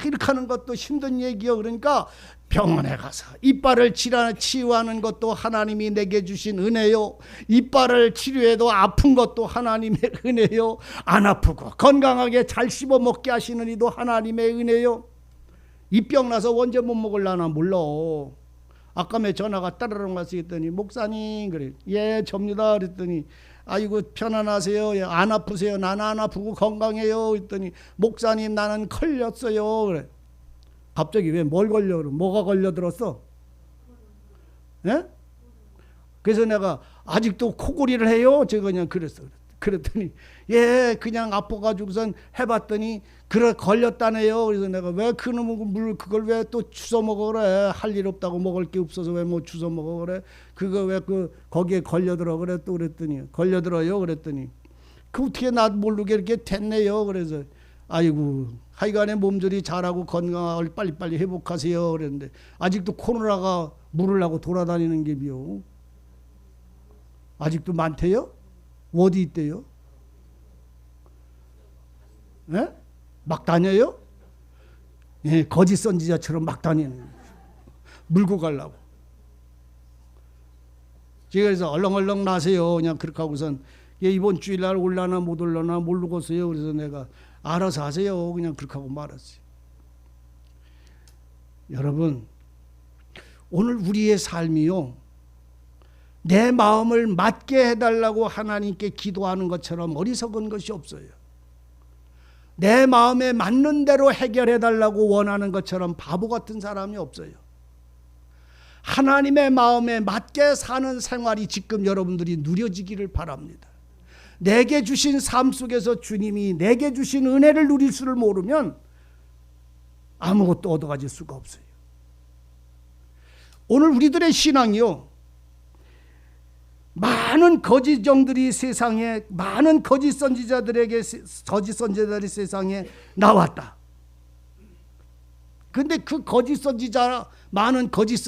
이렇게 하는 것도 힘든 얘기요. 그러니까 병원에 가서 이빨을 치유하는 것도 하나님이 내게 주신 은혜요. 이빨을 치료해도 아픈 것도 하나님의 은혜요. 안 아프고 건강하게 잘 씹어 먹게 하시는 이도 하나님의 은혜요. 이 병 나서 언제 못 먹을라나 몰라. 아까 매 전화가 따르릉 왔어 했더니, 목사님, 그래, 예, 접니다. 그랬더니, 아이고 편안하세요? 예, 안 아프세요? 나는 안 아프고 건강해요. 했더니, 목사님 나는 걸렸어요. 그래. 갑자기 왜 뭘 걸려? 그래. 뭐가 걸려들었어? 예? 그래서 내가 아직도 코골이를 해요? 제가 그냥 그랬어. 그랬더니, 예, 그냥 아파가지고선 해봤더니 그래 걸렸다네요. 그래서 내가 왜 그놈의 물 그걸 왜 또 주워 먹어 그래? 할 일 없다고 먹을 게 없어서 왜 뭐 주워 먹어 그래? 그거 왜 거기에 걸려들어 그래? 또 그랬더니 걸려들어요. 그랬더니 그 어떻게 나 모르게 이렇게 됐네요. 그래서 아이고 하여간에 몸조리 잘하고 건강을 빨리빨리 회복하세요. 그랬는데 아직도 코로나가 물으려고 돌아다니는 게 비요. 아직도 많대요? 어디 있대요? 예? 막 다녀요? 예, 거짓 선지자처럼 막 다니는 거예요. 물고 가려고. 제가 그래서 얼렁얼렁 나세요. 그냥 그렇게 하고선 이번 주일날 올라나 못 올라나 모르겠어요. 그래서 내가 알아서 하세요. 그냥 그렇게 하고 말았어요. 여러분, 오늘 우리의 삶이요, 내 마음을 맞게 해달라고 하나님께 기도하는 것처럼 어리석은 것이 없어요. 내 마음에 맞는 대로 해결해달라고 원하는 것처럼 바보 같은 사람이 없어요. 하나님의 마음에 맞게 사는 생활이 지금 여러분들이 누려지기를 바랍니다. 내게 주신 삶 속에서 주님이 내게 주신 은혜를 누릴 수를 모르면 아무것도 얻어가질 수가 없어요. 오늘 우리들의 신앙이요, 많은 거짓 영들이 세상에, 많은 거짓 선지자들이 세상에 나왔다. 근데 그 거짓 선지자, 많은 거짓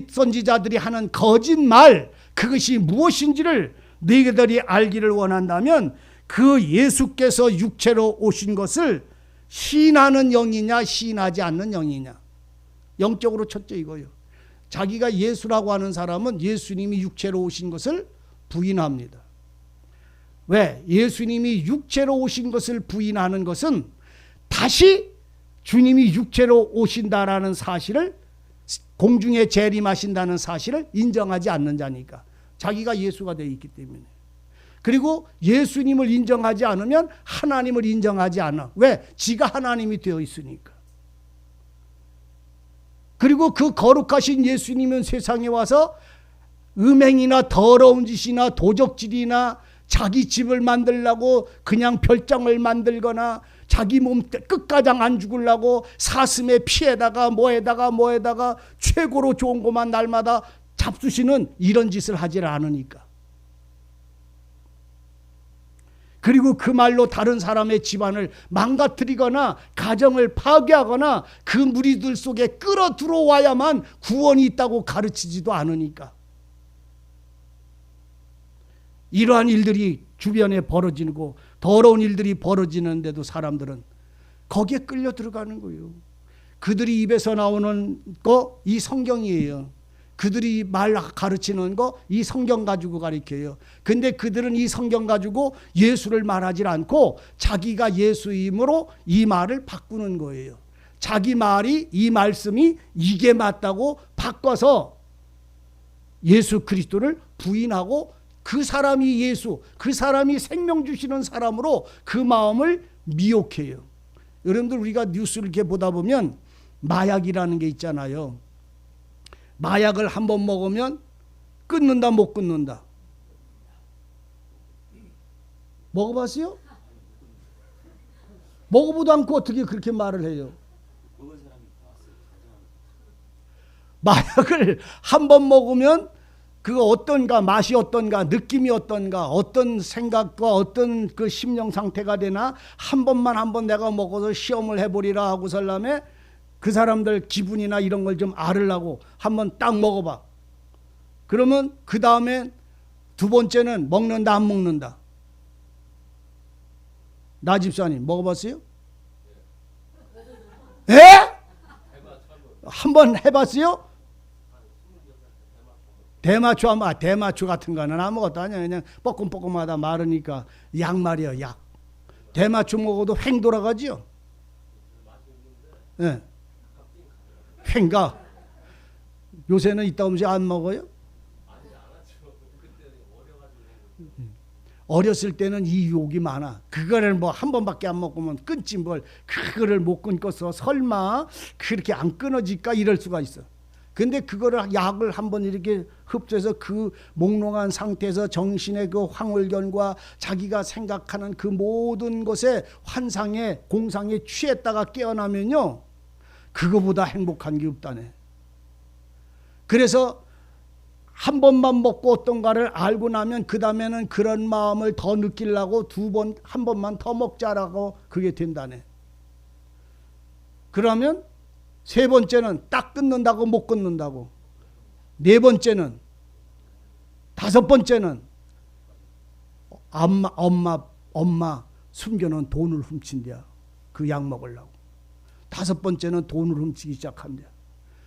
선지자들이 하는 거짓말, 그것이 무엇인지를 너희들이 알기를 원한다면 그 예수께서 육체로 오신 것을 시인하는 영이냐 시인하지 않는 영이냐. 영적으로 첫째 이거요. 자기가 예수라고 하는 사람은 예수님이 육체로 오신 것을 부인합니다. 왜? 예수님이 육체로 오신 것을 부인하는 것은 다시 주님이 육체로 오신다라는 사실을, 공중에 재림하신다는 사실을 인정하지 않는 자니까. 자기가 예수가 되어 있기 때문에. 그리고 예수님을 인정하지 않으면 하나님을 인정하지 않아. 왜? 지가 하나님이 되어 있으니까. 그리고 그 거룩하신 예수님은 세상에 와서 음행이나 더러운 짓이나 도적질이나 자기 집을 만들려고 그냥 별장을 만들거나 자기 몸 끝가장 안 죽으려고 사슴의 피에다가 뭐에다가 최고로 좋은 것만 날마다 잡수시는 이런 짓을 하질 않으니까. 그리고 그 말로 다른 사람의 집안을 망가뜨리거나 가정을 파괴하거나 그 무리들 속에 끌어 들어와야만 구원이 있다고 가르치지도 않으니까. 이러한 일들이 주변에 벌어지고 더러운 일들이 벌어지는데도 사람들은 거기에 끌려 들어가는 거예요. 그들이 입에서 나오는 거 이 성경이에요. 그들이 말 가르치는 거 이 성경 가지고 가르쳐요. 근데 그들은 이 성경 가지고 예수를 말하지 않고 자기가 예수임으로 이 말을 바꾸는 거예요. 자기 말이, 이 말씀이 이게 맞다고 바꿔서 예수 그리스도를 부인하고 그 사람이 예수, 그 사람이 생명 주시는 사람으로 그 마음을 미혹해요. 여러분들 우리가 뉴스를 이렇게 보다 보면 마약이라는 게 있잖아요. 마약을 한번 먹으면 끊는다 못 끊는다. 먹어봤어요? 먹어보도 않고 어떻게 그렇게 말을 해요? 마약을 한번 먹으면 그 어떤가, 맛이 어떤가, 느낌이 어떤가, 어떤 생각과 어떤 그 심령 상태가 되나 한번 내가 먹어서 시험을 해보리라 하고 살라면 그 사람들 기분이나 이런 걸 좀 알으려고 한번 딱 먹어봐. 그러면 그 다음에 두 번째는 먹는다 안 먹는다. 나 집사님 먹어봤어요? 예? 한번 해봤어요? 대마초 같은 거는 아무것도 아니야. 그냥 뻐끔뻐끔하다 마르니까 약 말이야, 약. 대마초 먹어도 횡 돌아가지요. 예. 횡가. 요새는 있다 오면서 안 먹어요? 어렸을 때는 이 유혹이 많아. 그거를 뭐 한 번밖에 안 먹으면 끊지 뭘. 그거를 못 끊고서 설마 그렇게 안 끊어질까 이럴 수가 있어. 근데 그거를 약을 한번 이렇게 흡수해서 그 몽롱한 상태에서 정신의 그 황홀견과 자기가 생각하는 그 모든 것에 환상에 공상에 취했다가 깨어나면요, 그거보다 행복한 게 없다네. 그래서 한 번만 먹고 어떤가를 알고 나면 그 다음에는 그런 마음을 더 느끼려고 한 번만 더 먹자라고 그게 된다네. 그러면 세 번째는 딱 끊는다고 못 끊는다고. 네 번째는, 다섯 번째는 엄마 숨겨놓은 돈을 훔친대야. 그 약 먹으려고. 다섯 번째는 돈을 훔치기 시작한대야.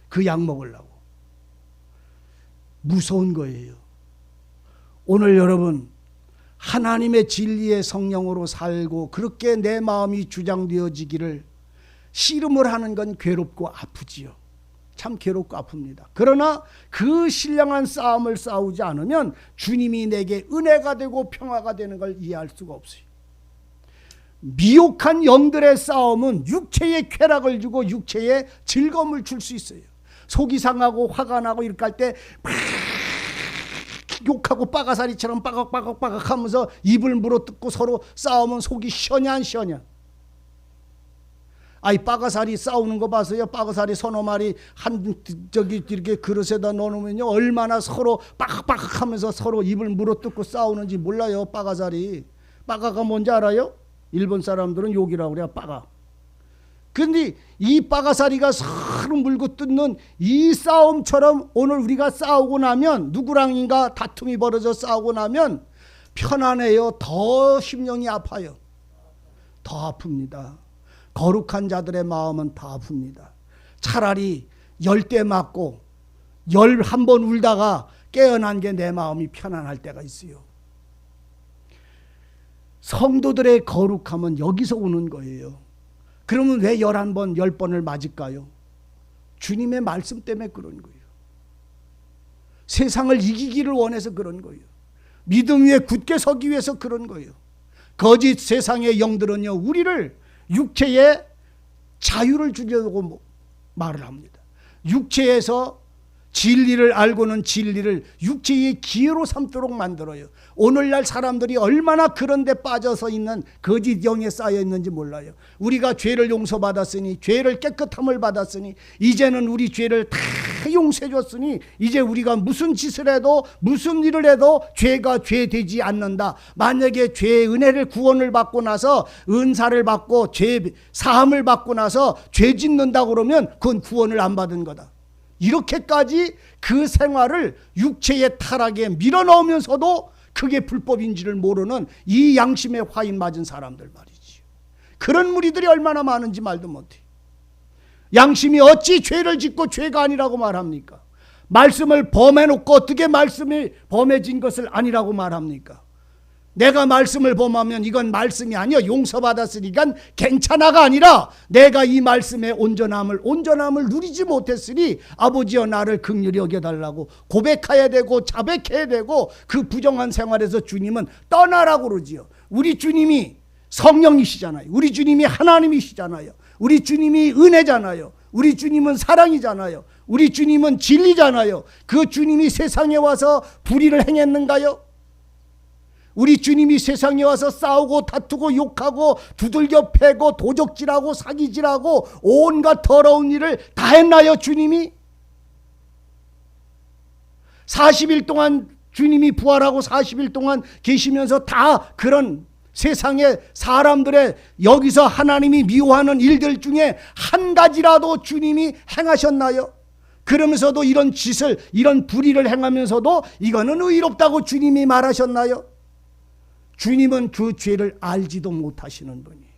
그 약 먹으려고. 무서운 거예요. 오늘 여러분 하나님의 진리의 성령으로 살고 그렇게 내 마음이 주장되어지기를 씨름을 하는 건 괴롭고 아프지요. 참 괴롭고 아픕니다. 그러나 그 신령한 싸움을 싸우지 않으면 주님이 내게 은혜가 되고 평화가 되는 걸 이해할 수가 없어요. 미혹한 영들의 싸움은 육체에 쾌락을 주고 육체에 즐거움을 줄 수 있어요. 속이 상하고 화가 나고 이렇게 할 때 막 욕하고 빠가사리처럼 빠각빠각 하면서 입을 물어뜯고 서로 싸우면 속이 시원해 안 시원해? 아이 빠가사리 싸우는 거 봐서요. 빠가사리 서너 마리 저기 이렇게 그릇에다 넣어놓으면요 얼마나 서로 빡빡 하면서 서로 입을 물어뜯고 싸우는지 몰라요. 빠가사리. 빠가가 뭔지 알아요? 일본 사람들은 욕이라고 그래요. 빠가. 근데 이 빠가사리가 서로 물고 뜯는 이 싸움처럼 오늘 우리가 싸우고 나면 누구랑인가 다툼이 벌어져 싸우고 나면 편안해요. 더 심령이 아파요. 더 아픕니다. 거룩한 자들의 마음은 다 아픕니다. 차라리 10대 맞고 11번 울다가 깨어난 게 내 마음이 편안할 때가 있어요. 성도들의 거룩함은 여기서 오는 거예요. 그러면 왜 11번, 10번을 맞을까요? 주님의 말씀 때문에 그런 거예요. 세상을 이기기를 원해서 그런 거예요. 믿음 위에 굳게 서기 위해서 그런 거예요. 거짓 세상의 영들은요, 우리를 육체의 자유를 주려고 말을 합니다. 육체에서 진리를 알고는 진리를 육체의 기회로 삼도록 만들어요. 오늘날 사람들이 얼마나 그런 데 빠져서 있는 거짓 영에 쌓여 있는지 몰라요. 우리가 죄를 용서받았으니, 죄를 깨끗함을 받았으니, 이제는 우리 죄를 다 용서해 줬으니 이제 우리가 무슨 짓을 해도 무슨 일을 해도 죄가 죄 되지 않는다. 만약에 죄의 은혜를 구원을 받고 나서 은사를 받고 죄 사함을 받고 나서 죄 짓는다고 그러면 그건 구원을 안 받은 거다. 이렇게까지 그 생활을 육체의 타락에 밀어넣으면서도 그게 불법인지를 모르는 이 양심의 화인 맞은 사람들 말이지. 그런 무리들이 얼마나 많은지 말도 못해. 양심이 어찌 죄를 짓고 죄가 아니라고 말합니까? 말씀을 범해놓고 어떻게 말씀이 범해진 것을 아니라고 말합니까? 내가 말씀을 범하면 이건 말씀이 아니야. 용서받았으니까 괜찮아가 아니라 내가 이 말씀의 온전함을 누리지 못했으니 아버지여 나를 긍휼히 여겨달라고 고백해야 되고 자백해야 되고 그 부정한 생활에서 주님은 떠나라고 그러지요. 우리 주님이 성령이시잖아요. 우리 주님이 하나님이시잖아요. 우리 주님이 은혜잖아요. 우리 주님은 사랑이잖아요. 우리 주님은 진리잖아요. 그 주님이 세상에 와서 불의를 행했는가요? 우리 주님이 세상에 와서 싸우고 다투고 욕하고 두들겨 패고 도적질하고 사기질하고 온갖 더러운 일을 다 했나요? 주님이? 40일 동안 주님이 부활하고 40일 동안 계시면서 다 그런 세상의 사람들의 여기서 하나님이 미워하는 일들 중에 한 가지라도 주님이 행하셨나요? 그러면서도 이런 짓을 이런 불의를 행하면서도 이거는 의롭다고 주님이 말하셨나요? 주님은 그 죄를 알지도 못하시는 분이에요.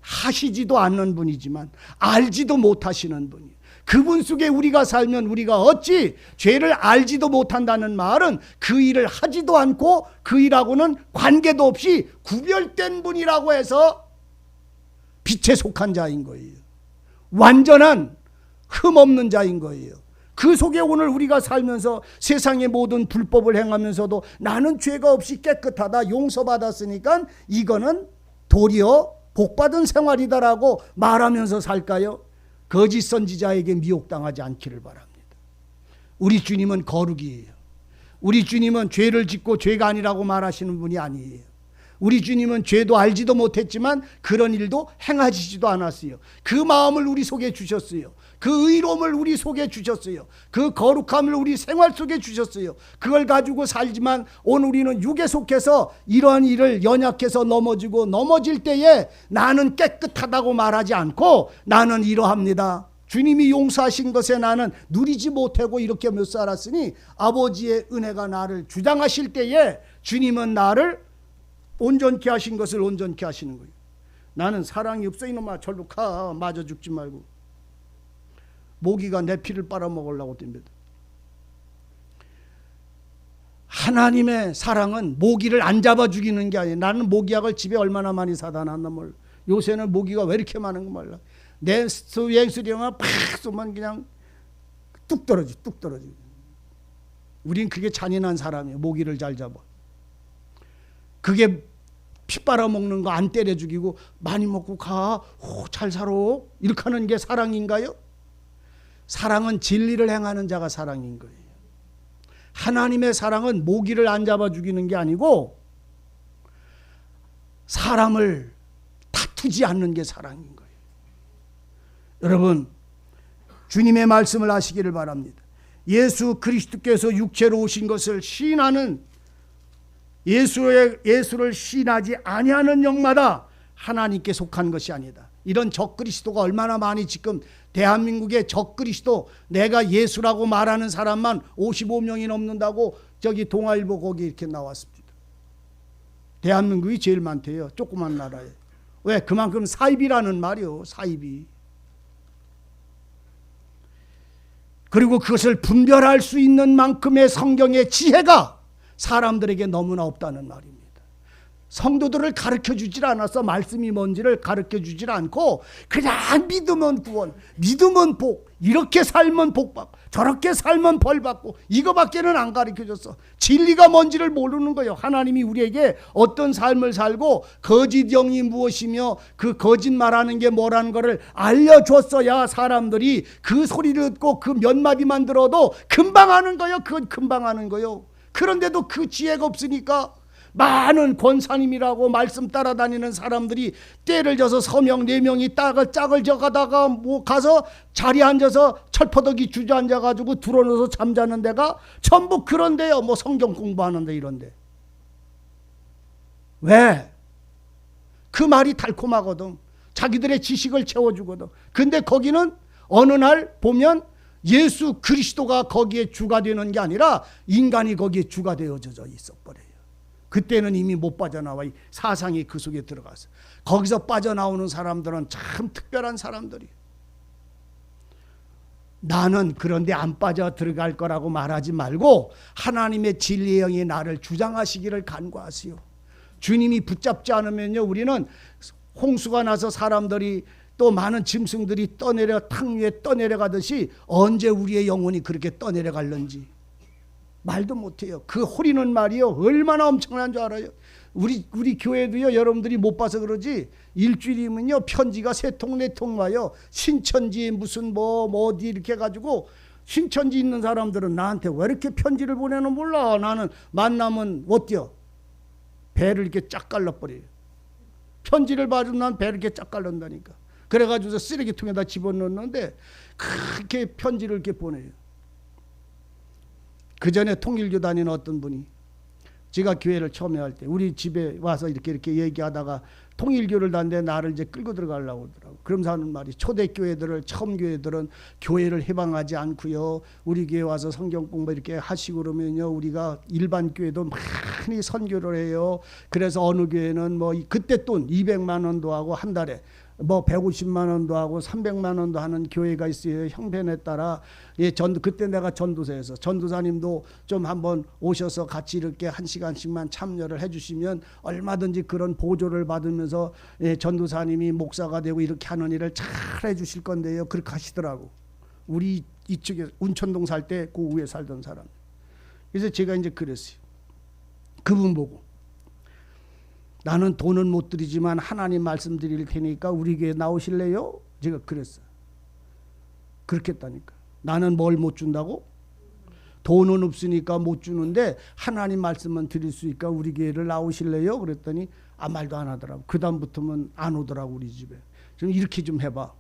하시지도 않는 분이지만 알지도 못하시는 분이에요. 그분 속에 우리가 살면 우리가 어찌 죄를 알지도 못한다는 말은 그 일을 하지도 않고 그 일하고는 관계도 없이 구별된 분이라고 해서 빛에 속한 자인 거예요. 완전한 흠없는 자인 거예요. 그 속에 오늘 우리가 살면서 세상의 모든 불법을 행하면서도 나는 죄가 없이 깨끗하다, 용서받았으니까 이거는 도리어 복받은 생활이다라고 말하면서 살까요? 거짓 선지자에게 미혹당하지 않기를 바랍니다. 우리 주님은 거룩이에요. 우리 주님은 죄를 짓고 죄가 아니라고 말하시는 분이 아니에요. 우리 주님은 죄도 알지도 못했지만 그런 일도 행하시지도 않았어요. 그 마음을 우리 속에 주셨어요. 그 의로움을 우리 속에 주셨어요. 그 거룩함을 우리 생활 속에 주셨어요. 그걸 가지고 살지만 오늘 우리는 육에 속해서 이러한 일을 연약해서 넘어질 때에 나는 깨끗하다고 말하지 않고 나는 이러합니다. 주님이 용서하신 것에 나는 누리지 못하고 이렇게 못 살았으니 아버지의 은혜가 나를 주장하실 때에 주님은 나를 온전케 하신 것을 온전케 하시는 거예요. 나는 사랑이 없어 이놈아 절로 가 맞아 죽지 말고. 모기가 내 피를 빨아먹으려고 듭니다. 하나님의 사랑은 모기를 안 잡아 죽이는 게 아니에요. 나는 모기약을 집에 얼마나 많이 사다 놨나 몰라. 요새는 모기가 왜 이렇게 많은 거 몰라. 내 예수령아 팍 쏘면 그냥 뚝 떨어지. 우린 그게 잔인한 사람이에요. 모기를 잘 잡아. 그게 피 빨아먹는 거 안 때려 죽이고 많이 먹고 가. 잘 살아. 이렇게 하는 게 사랑인가요? 사랑은 진리를 행하는 자가 사랑인 거예요. 하나님의 사랑은 모기를 안 잡아 죽이는 게 아니고 사람을 다투지 않는 게 사랑인 거예요. 여러분, 주님의 말씀을 아시기를 바랍니다. 예수 그리스도께서 육체로 오신 것을 시인하는 예수를 시인하지 아니하는 영마다 하나님께 속한 것이 아니다. 이런 적그리스도가 얼마나 많이 지금 대한민국의 적그리스도, 내가 예수라고 말하는 사람만 55명이 넘는다고 저기 동아일보 거기 이렇게 나왔습니다. 대한민국이 제일 많대요. 조그만 나라에. 왜? 그만큼 사입이라는 말이요. 사입이. 그리고 그것을 분별할 수 있는 만큼의 성경의 지혜가 사람들에게 너무나 없다는 말입니다. 성도들을 가르쳐주질 않아서 말씀이 뭔지를 가르쳐주질 않고 그냥 믿으면 구원, 믿으면 복, 이렇게 살면 복받고 저렇게 살면 벌받고 이거밖에는 안 가르쳐줬어. 진리가 뭔지를 모르는 거예요. 하나님이 우리에게 어떤 삶을 살고 거짓 영이 무엇이며 그 거짓말하는 게 뭐라는 거를 알려줬어야 사람들이 그 소리를 듣고 그 몇 마디만 들어도 금방 아는 거예요. 그건 금방 아는 거예요. 그런데도 그 지혜가 없으니까 많은 권사님이라고 말씀 따라다니는 사람들이 때를 져서 서명 4명이 짝을 져가다가 뭐 가서 자리에 앉아서 철퍼덕이 주저앉아가지고 들어놓아서 잠자는 데가 전부 그런데요. 뭐 성경 공부하는데 이런데. 왜? 그 말이 달콤하거든. 자기들의 지식을 채워주거든. 근데 거기는 어느 날 보면 예수 그리스도가 거기에 주가 되는 게 아니라 인간이 거기에 주가 되어져 있어버려요. 그때는 이미 못 빠져나와. 사상이 그 속에 들어가서 거기서 빠져나오는 사람들은 참 특별한 사람들이. 나는 그런데 안 빠져 들어갈 거라고 말하지 말고 하나님의 진리의 영이 나를 주장하시기를 간구하세요. 주님이 붙잡지 않으면요, 우리는 홍수가 나서 사람들이 또 많은 짐승들이 떠내려 탕 위에 떠내려가듯이 언제 우리의 영혼이 그렇게 떠내려갈는지 말도 못해요. 그 호리는 말이요 얼마나 엄청난 줄 알아요. 우리 교회도요, 여러분들이 못 봐서 그러지 일주일이면요 편지가 3통 4통 와요. 신천지 무슨 뭐 어디 이렇게 해가지고, 신천지 있는 사람들은 나한테 왜 이렇게 편지를 보내는 몰라. 나는 만나면 어때요? 배를 이렇게 쫙 갈라버려요. 편지를 받으면 난 배를 이렇게 쫙 갈른다니까. 그래가지고 쓰레기통에다 집어넣는데 그렇게 편지를 이렇게 보내요. 그 전에 통일교 다니는 어떤 분이, 제가 교회를 처음에 할 때 우리 집에 와서 이렇게 얘기하다가 통일교를 다는데 나를 이제 끌고 들어가려고 하더라고. 그러면서 하는 말이, 초대교회들을, 처음 교회들은 교회를 해방하지 않고요, 우리 교회 와서 성경 공부 이렇게 하시고 그러면요, 우리가 일반 교회도 많이 선교를 해요. 그래서 어느 교회는 뭐 그때 돈 200만 원도 하고 한 달에 뭐 150만 원도 하고 300만 원도 하는 교회가 있어요. 형편에 따라. 예, 그때 내가 전도사에서 전도사님도 좀 한번 오셔서 같이 이렇게 1시간씩만 참여를 해주시면 얼마든지 그런 보조를 받으면서, 예, 전도사님이 목사가 되고 이렇게 하는 일을 잘 해주실 건데요. 그렇게 하시더라고. 우리 이쪽에 운천동 살 때 그 위에 살던 사람. 그래서 제가 이제 그랬어요. 그분 보고, 나는 돈은 못 드리지만 하나님 말씀 드릴 테니까 우리 교회 나오실래요? 제가 그랬어요. 그렇게 했다니까. 나는 뭘 못 준다고? 돈은 없으니까 못 주는데 하나님 말씀만 드릴 수 있으니까 우리 교회를 나오실래요? 그랬더니 아무 말도 안 하더라고. 그 다음부터는 안 오더라고 우리 집에. 좀 이렇게 좀 해봐.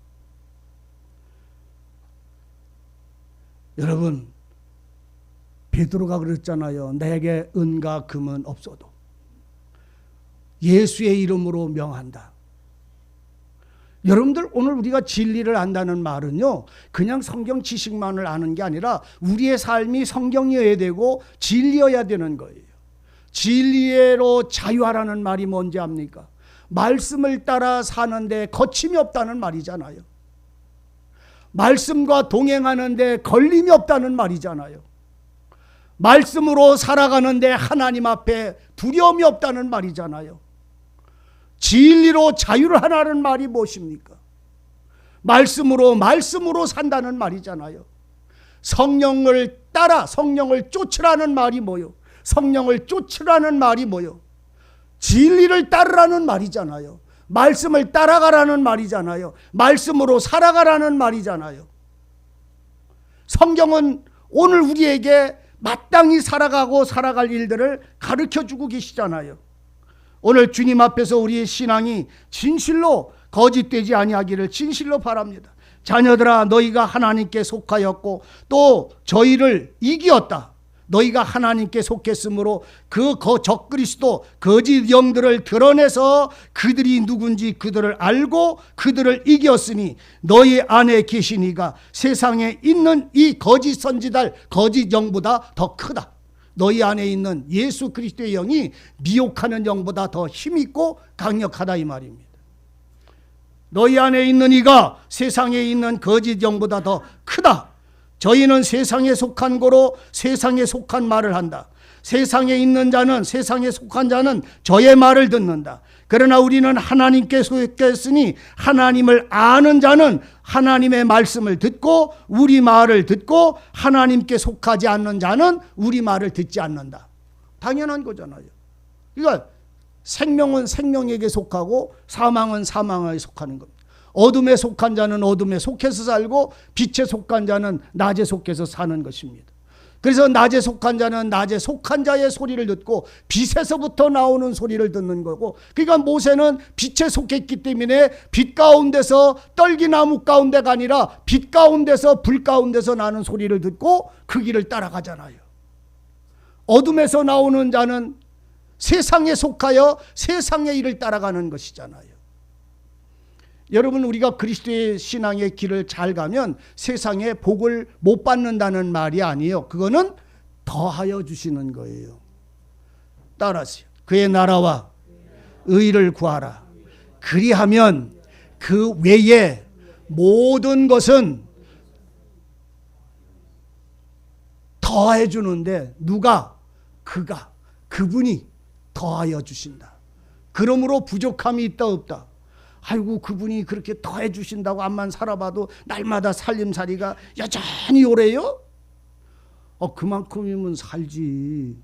여러분, 베드로가 그랬잖아요. 내게 은과 금은 없어도 예수의 이름으로 명한다. 여러분들, 오늘 우리가 진리를 안다는 말은요, 그냥 성경 지식만을 아는 게 아니라 우리의 삶이 성경이어야 되고 진리여야 되는 거예요. 진리로 자유하라는 말이 뭔지 압니까? 말씀을 따라 사는데 거침이 없다는 말이잖아요. 말씀과 동행하는데 걸림이 없다는 말이잖아요. 말씀으로 살아가는데 하나님 앞에 두려움이 없다는 말이잖아요. 진리로 자유를 하라는 말이 무엇입니까? 말씀으로 산다는 말이잖아요. 성령을 따라, 성령을 쫓으라는 말이 뭐요? 성령을 쫓으라는 말이 뭐요? 진리를 따르라는 말이잖아요. 말씀을 따라가라는 말이잖아요. 말씀으로 살아가라는 말이잖아요. 성경은 오늘 우리에게 마땅히 살아가고 살아갈 일들을 가르쳐주고 계시잖아요. 오늘 주님 앞에서 우리의 신앙이 진실로 거짓되지 아니하기를 진실로 바랍니다. 자녀들아 너희가 하나님께 속하였고 또 저희를 이기었다. 너희가 하나님께 속했으므로 그 적그리스도 거짓 영들을 드러내서 그들이 누군지 그들을 알고 그들을 이겼으니 너희 안에 계신 이가 세상에 있는 이 거짓 선지자들 거짓 영보다 더 크다. 너희 안에 있는 예수 그리스도의 영이 미혹하는 영보다 더 힘있고 강력하다 이 말입니다. 너희 안에 있는 이가 세상에 있는 거짓 영보다 더 크다. 저희는 세상에 속한 거로 세상에 속한 말을 한다. 세상에 있는 자는 세상에 속한 자는 저의 말을 듣는다. 그러나 우리는 하나님께 속했으니 하나님을 아는 자는 하나님의 말씀을 듣고 우리 말을 듣고 하나님께 속하지 않는 자는 우리 말을 듣지 않는다. 당연한 거잖아요. 그러니까 생명은 생명에게 속하고 사망은 사망에 속하는 겁니다. 어둠에 속한 자는 어둠에 속해서 살고 빛에 속한 자는 낮에 속해서 사는 것입니다. 그래서 낮에 속한 자는 낮에 속한 자의 소리를 듣고 빛에서부터 나오는 소리를 듣는 거고, 그러니까 모세는 빛에 속했기 때문에 빛 가운데서 떨기나무 가운데가 아니라 빛 가운데서 불 가운데서 나는 소리를 듣고 그 길을 따라가잖아요. 어둠에서 나오는 자는 세상에 속하여 세상의 일을 따라가는 것이잖아요. 여러분, 우리가 그리스도의 신앙의 길을 잘 가면 세상에 복을 못 받는다는 말이 아니에요. 그거는 더하여 주시는 거예요. 따라하세요. 그의 나라와 의를 구하라. 그리하면 그 외에 모든 것은 더해 주는데 누가? 그분이 더하여 주신다. 그러므로 부족함이 있다 없다? 아이고, 그분이 그렇게 더해 주신다고 암만 살아봐도 날마다 살림살이가 여전히 오래요? 그만큼이면 살지.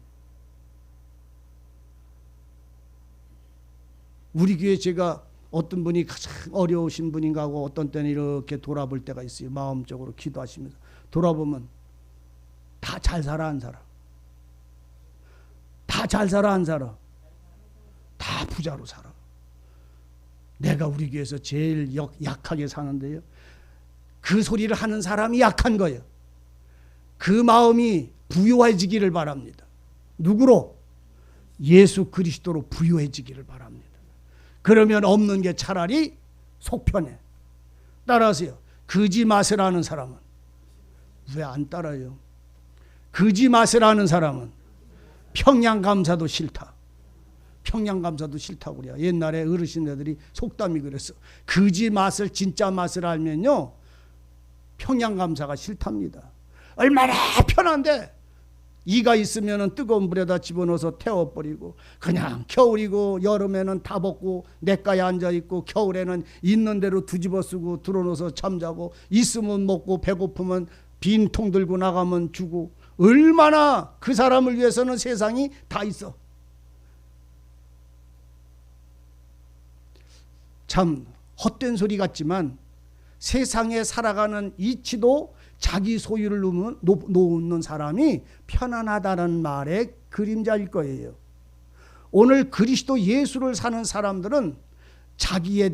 우리 교회 제가 어떤 분이 가장 어려우신 분인가 하고 어떤 때는 이렇게 돌아볼 때가 있어요. 마음적으로 기도하시면서 돌아보면 다 잘 살아 안 살아? 다 잘 살아 안 살아? 다 부자로 살아. 내가 우리 교회에서 제일 약하게 사는데요, 그 소리를 하는 사람이 약한 거예요. 그 마음이 부유해지기를 바랍니다. 누구로? 예수 그리스도로 부유해지기를 바랍니다. 그러면 없는 게 차라리 속 편해. 따라하세요. 거지 맛을 아는 사람은 왜 안 따라요? 거지 맛을 아는 사람은 평양감사도 싫다. 평양감사도 싫다고 그래요. 옛날에 어르신들이 속담이 그랬어. 거지 맛을 진짜 맛을 알면요 평양감사가 싫답니다. 얼마나 편한데 이가 있으면 뜨거운 물에다 집어넣어서 태워버리고 그냥 겨울이고 여름에는 다 벗고 냇가에 앉아있고 겨울에는 있는 대로 뒤집어 쓰고 들어놓아서 잠자고 있으면 먹고 배고프면 빈 통 들고 나가면 주고 얼마나 그 사람을 위해서는 세상이 다 있어. 참 헛된 소리 같지만 세상에 살아가는 이치도 자기 소유를 놓는 사람이 편안하다는 말의 그림자일 거예요. 오늘 그리스도 예수를 사는 사람들은 자기에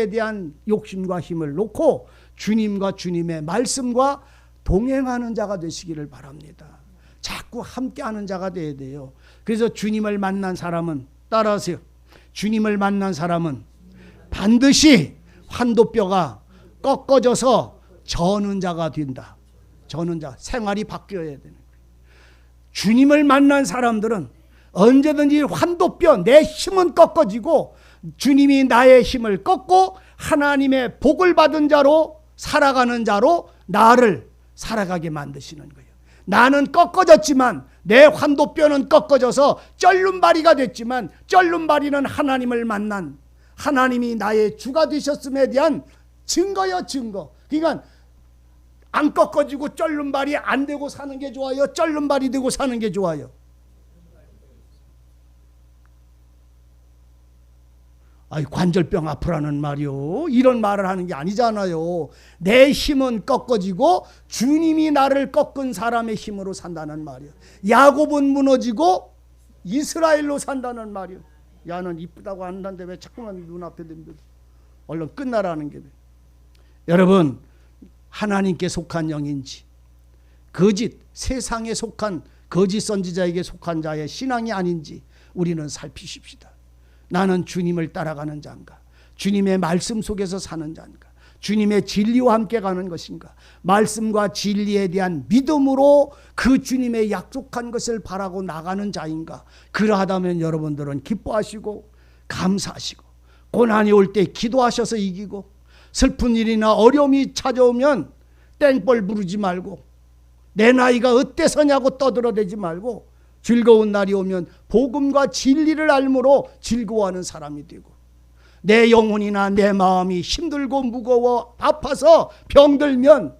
대한 욕심과 힘을 놓고 주님과 주님의 말씀과 동행하는 자가 되시기를 바랍니다. 자꾸 함께하는 자가 되어야 돼요. 그래서 주님을 만난 사람은, 따라하세요, 주님을 만난 사람은 반드시 환도뼈가 꺾어져서 저는 자가 된다. 저는 자, 생활이 바뀌어야 되는 거예요. 주님을 만난 사람들은 언제든지 환도뼈, 내 힘은 꺾어지고 주님이 나의 힘을 꺾고 하나님의 복을 받은 자로 살아가는 자로 나를 살아가게 만드시는 거예요. 나는 꺾어졌지만 내 환도뼈는 꺾어져서 쩔눈바리가 됐지만 쩔눈바리는 하나님을 만난 하나님이 나의 주가 되셨음에 대한 증거요, 증거. 그러니까 안 꺾어지고 쩔눈발이 안 되고 사는 게 좋아요? 쩔눈발이 되고 사는 게 좋아요? 관절병 아프라는 말이요, 이런 말을 하는 게 아니잖아요. 내 힘은 꺾어지고 주님이 나를 꺾은 사람의 힘으로 산다는 말이요. 야곱은 무너지고 이스라엘로 산다는 말이요. 야는 이쁘다고 한다는데 왜 자꾸만 눈앞에 듭니다. 얼른 끝나라는 게. 여러분, 하나님께 속한 영인지 거짓 세상에 속한 거짓 선지자에게 속한 자의 신앙이 아닌지 우리는 살피십시다. 나는 주님을 따라가는 자인가? 주님의 말씀 속에서 사는 자인가? 주님의 진리와 함께 가는 것인가? 말씀과 진리에 대한 믿음으로 그 주님의 약속한 것을 바라고 나가는 자인가? 그러하다면 여러분들은 기뻐하시고 감사하시고 고난이 올 때 기도하셔서 이기고 슬픈 일이나 어려움이 찾아오면 땡벌 부르지 말고 내 나이가 어때서냐고 떠들어대지 말고 즐거운 날이 오면 복음과 진리를 알므로 즐거워하는 사람이 되고 내 영혼이나 내 마음이 힘들고 무거워 아파서 병들면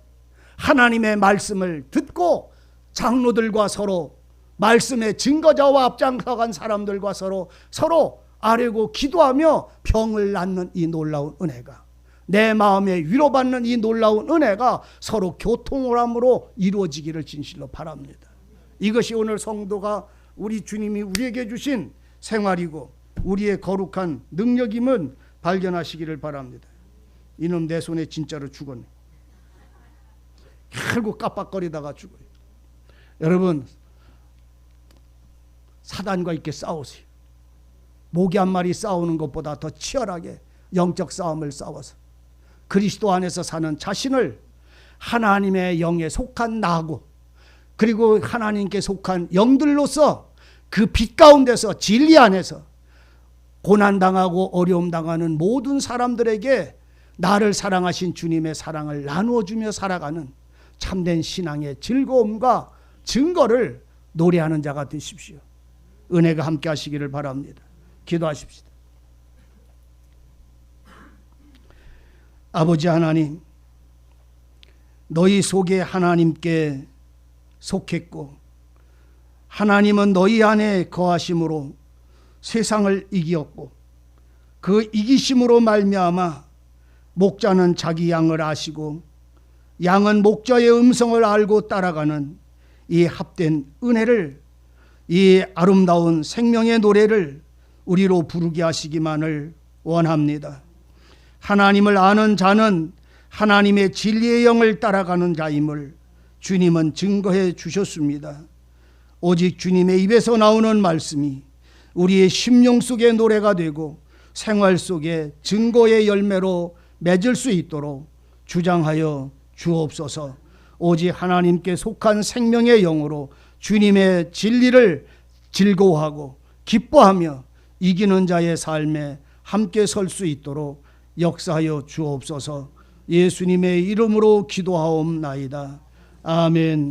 하나님의 말씀을 듣고 장로들과 서로 말씀의 증거자와 앞장서간 사람들과 서로 아뢰고 기도하며 병을 낫는 이 놀라운 은혜가 내 마음에 위로받는 이 놀라운 은혜가 서로 교통을 함으로 이루어지기를 진실로 바랍니다. 이것이 오늘 성도가 우리 주님이 우리에게 주신 생활이고 우리의 거룩한 능력임을 발견하시기를 바랍니다. 이놈 내 손에 진짜로 죽었네. 결국 깜빡거리다가 죽어요. 여러분, 사단과 이렇게 싸우세요. 모기 한 마리 싸우는 것보다 더 치열하게 영적 싸움을 싸워서 그리스도 안에서 사는 자신을 하나님의 영에 속한 나하고 그리고 하나님께 속한 영들로서 그 빛 가운데서 진리 안에서 고난당하고 어려움당하는 모든 사람들에게 나를 사랑하신 주님의 사랑을 나누어주며 살아가는 참된 신앙의 즐거움과 증거를 노래하는 자가 되십시오. 은혜가 함께 하시기를 바랍니다. 기도하십시다. 아버지 하나님, 너희 속에 하나님께 속했고 하나님은 너희 안에 거하심으로 세상을 이기었고 그 이기심으로 말미암아 목자는 자기 양을 아시고 양은 목자의 음성을 알고 따라가는 이 합된 은혜를, 이 아름다운 생명의 노래를 우리로 부르게 하시기만을 원합니다. 하나님을 아는 자는 하나님의 진리의 영을 따라가는 자임을 주님은 증거해 주셨습니다. 오직 주님의 입에서 나오는 말씀이 우리의 심령 속의 노래가 되고 생활 속의 증거의 열매로 맺을 수 있도록 주장하여 주옵소서. 오직 하나님께 속한 생명의 영으로 주님의 진리를 즐거워하고 기뻐하며 이기는 자의 삶에 함께 설 수 있도록 역사하여 주옵소서. 예수님의 이름으로 기도하옵나이다. 아멘.